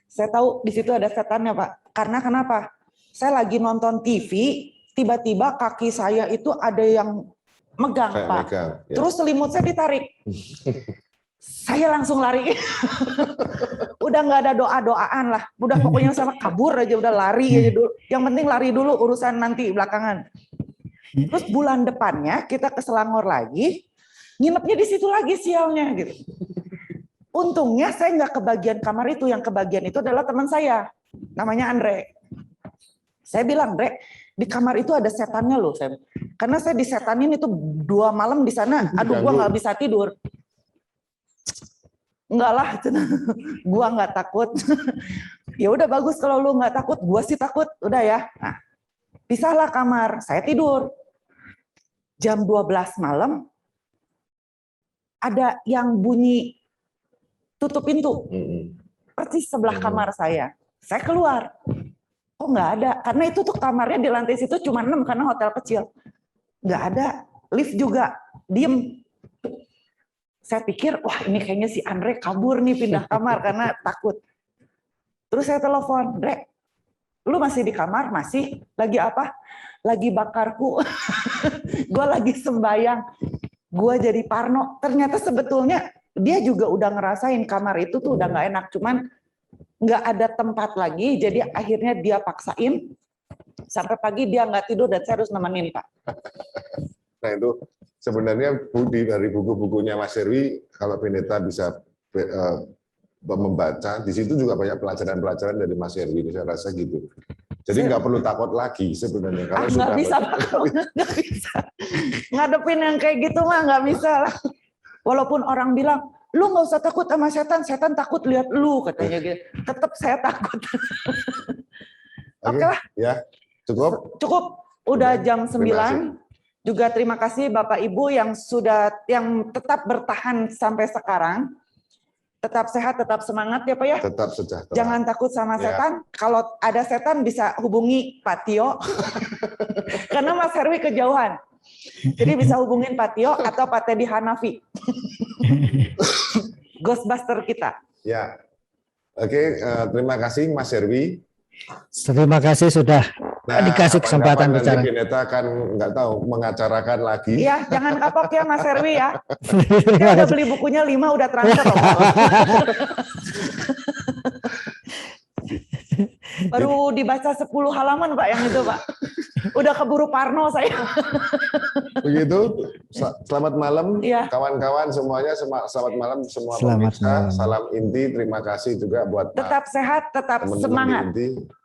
Saya tahu di situ ada setannya Pak, karena kenapa? Saya lagi nonton TV, tiba-tiba kaki saya itu ada yang megang Pak. Terus selimut saya ditarik. Saya langsung lari. Udah nggak ada doa-doaan lah. Udah pokoknya sama kabur aja, udah lari aja dulu. Yang penting lari dulu, urusan nanti belakangan. Terus bulan depannya kita ke Selangor lagi, nginepnya di situ lagi sialnya gitu. Untungnya saya nggak kebagian kamar itu, yang kebagian itu adalah teman saya, namanya Andre. Saya bilang, Andre, di kamar itu ada setannya loh, karena saya disetanin itu 2 malam di sana. Aduh, gua nggak bisa tidur. Enggak lah, gua nggak takut. Ya udah bagus kalau lu nggak takut, gua sih takut. Udah ya. Nah, pisahlah kamar, saya tidur. Jam 12 malam ada yang bunyi tutup pintu. Persis sebelah kamar saya. Saya keluar. Kok nggak ada? Karena itu tuh kamarnya di lantai situ cuma 6 karena hotel kecil. Nggak ada. Lift juga diem. Saya pikir, wah ini kayaknya si Andre kabur nih pindah kamar karena takut. Terus saya telepon, Andre, lu masih di kamar? Masih? Lagi apa? Lagi bakarku. Gue lagi sembayang. Gue jadi parno. Ternyata sebetulnya dia juga udah ngerasain kamar itu tuh udah nggak enak. Cuman nggak ada tempat lagi. Jadi akhirnya dia paksain. Sampai pagi dia nggak tidur dan saya harus nemenin Pak. Nah itu sebenarnya dari buku-bukunya Mas Herwi, kalau Pendeta bisa membaca, di situ juga banyak pelajaran-pelajaran dari Mas Herwi. Saya rasa gitu. Jadi nggak perlu takut lagi sebenarnya. Kalau nggak bisa, nggak bisa. Ngadepin yang kayak gitu mah nggak bisa lah. Walaupun orang bilang, lu nggak usah takut sama setan, setan takut lihat lu katanya gitu. Tetap saya takut. Oke lah. Ya, cukup. Cukup. Udah jam 9. Juga terima kasih Bapak Ibu yang tetap bertahan sampai sekarang. Tetap sehat, tetap semangat ya Pak ya. Tetap sejahtera. Jangan takut sama setan. Kalau ada setan bisa hubungi Pak Tio. Karena Mas Herwi kejauhan. Jadi bisa hubungin Pak Tio atau Pak Teddy Hanafi. Ghostbuster kita. Ya. Oke, terima kasih Mas Herwi. Terima kasih sudah dikasih kesempatan bicara. Pendeta akan nggak tahu mengacarakan lagi. Iya, jangan kapok ya Mas Herwi ya. Saya udah beli bukunya 5 udah transfer loh. Baru dibaca 10 halaman Pak yang itu Pak. Udah keburu parno saya. Begitu. Selamat malam ya. Kawan-kawan semuanya. Selamat malam semua pemirsa. Salam inti. Terima kasih juga buat tetap sehat, tetap semangat. Inti.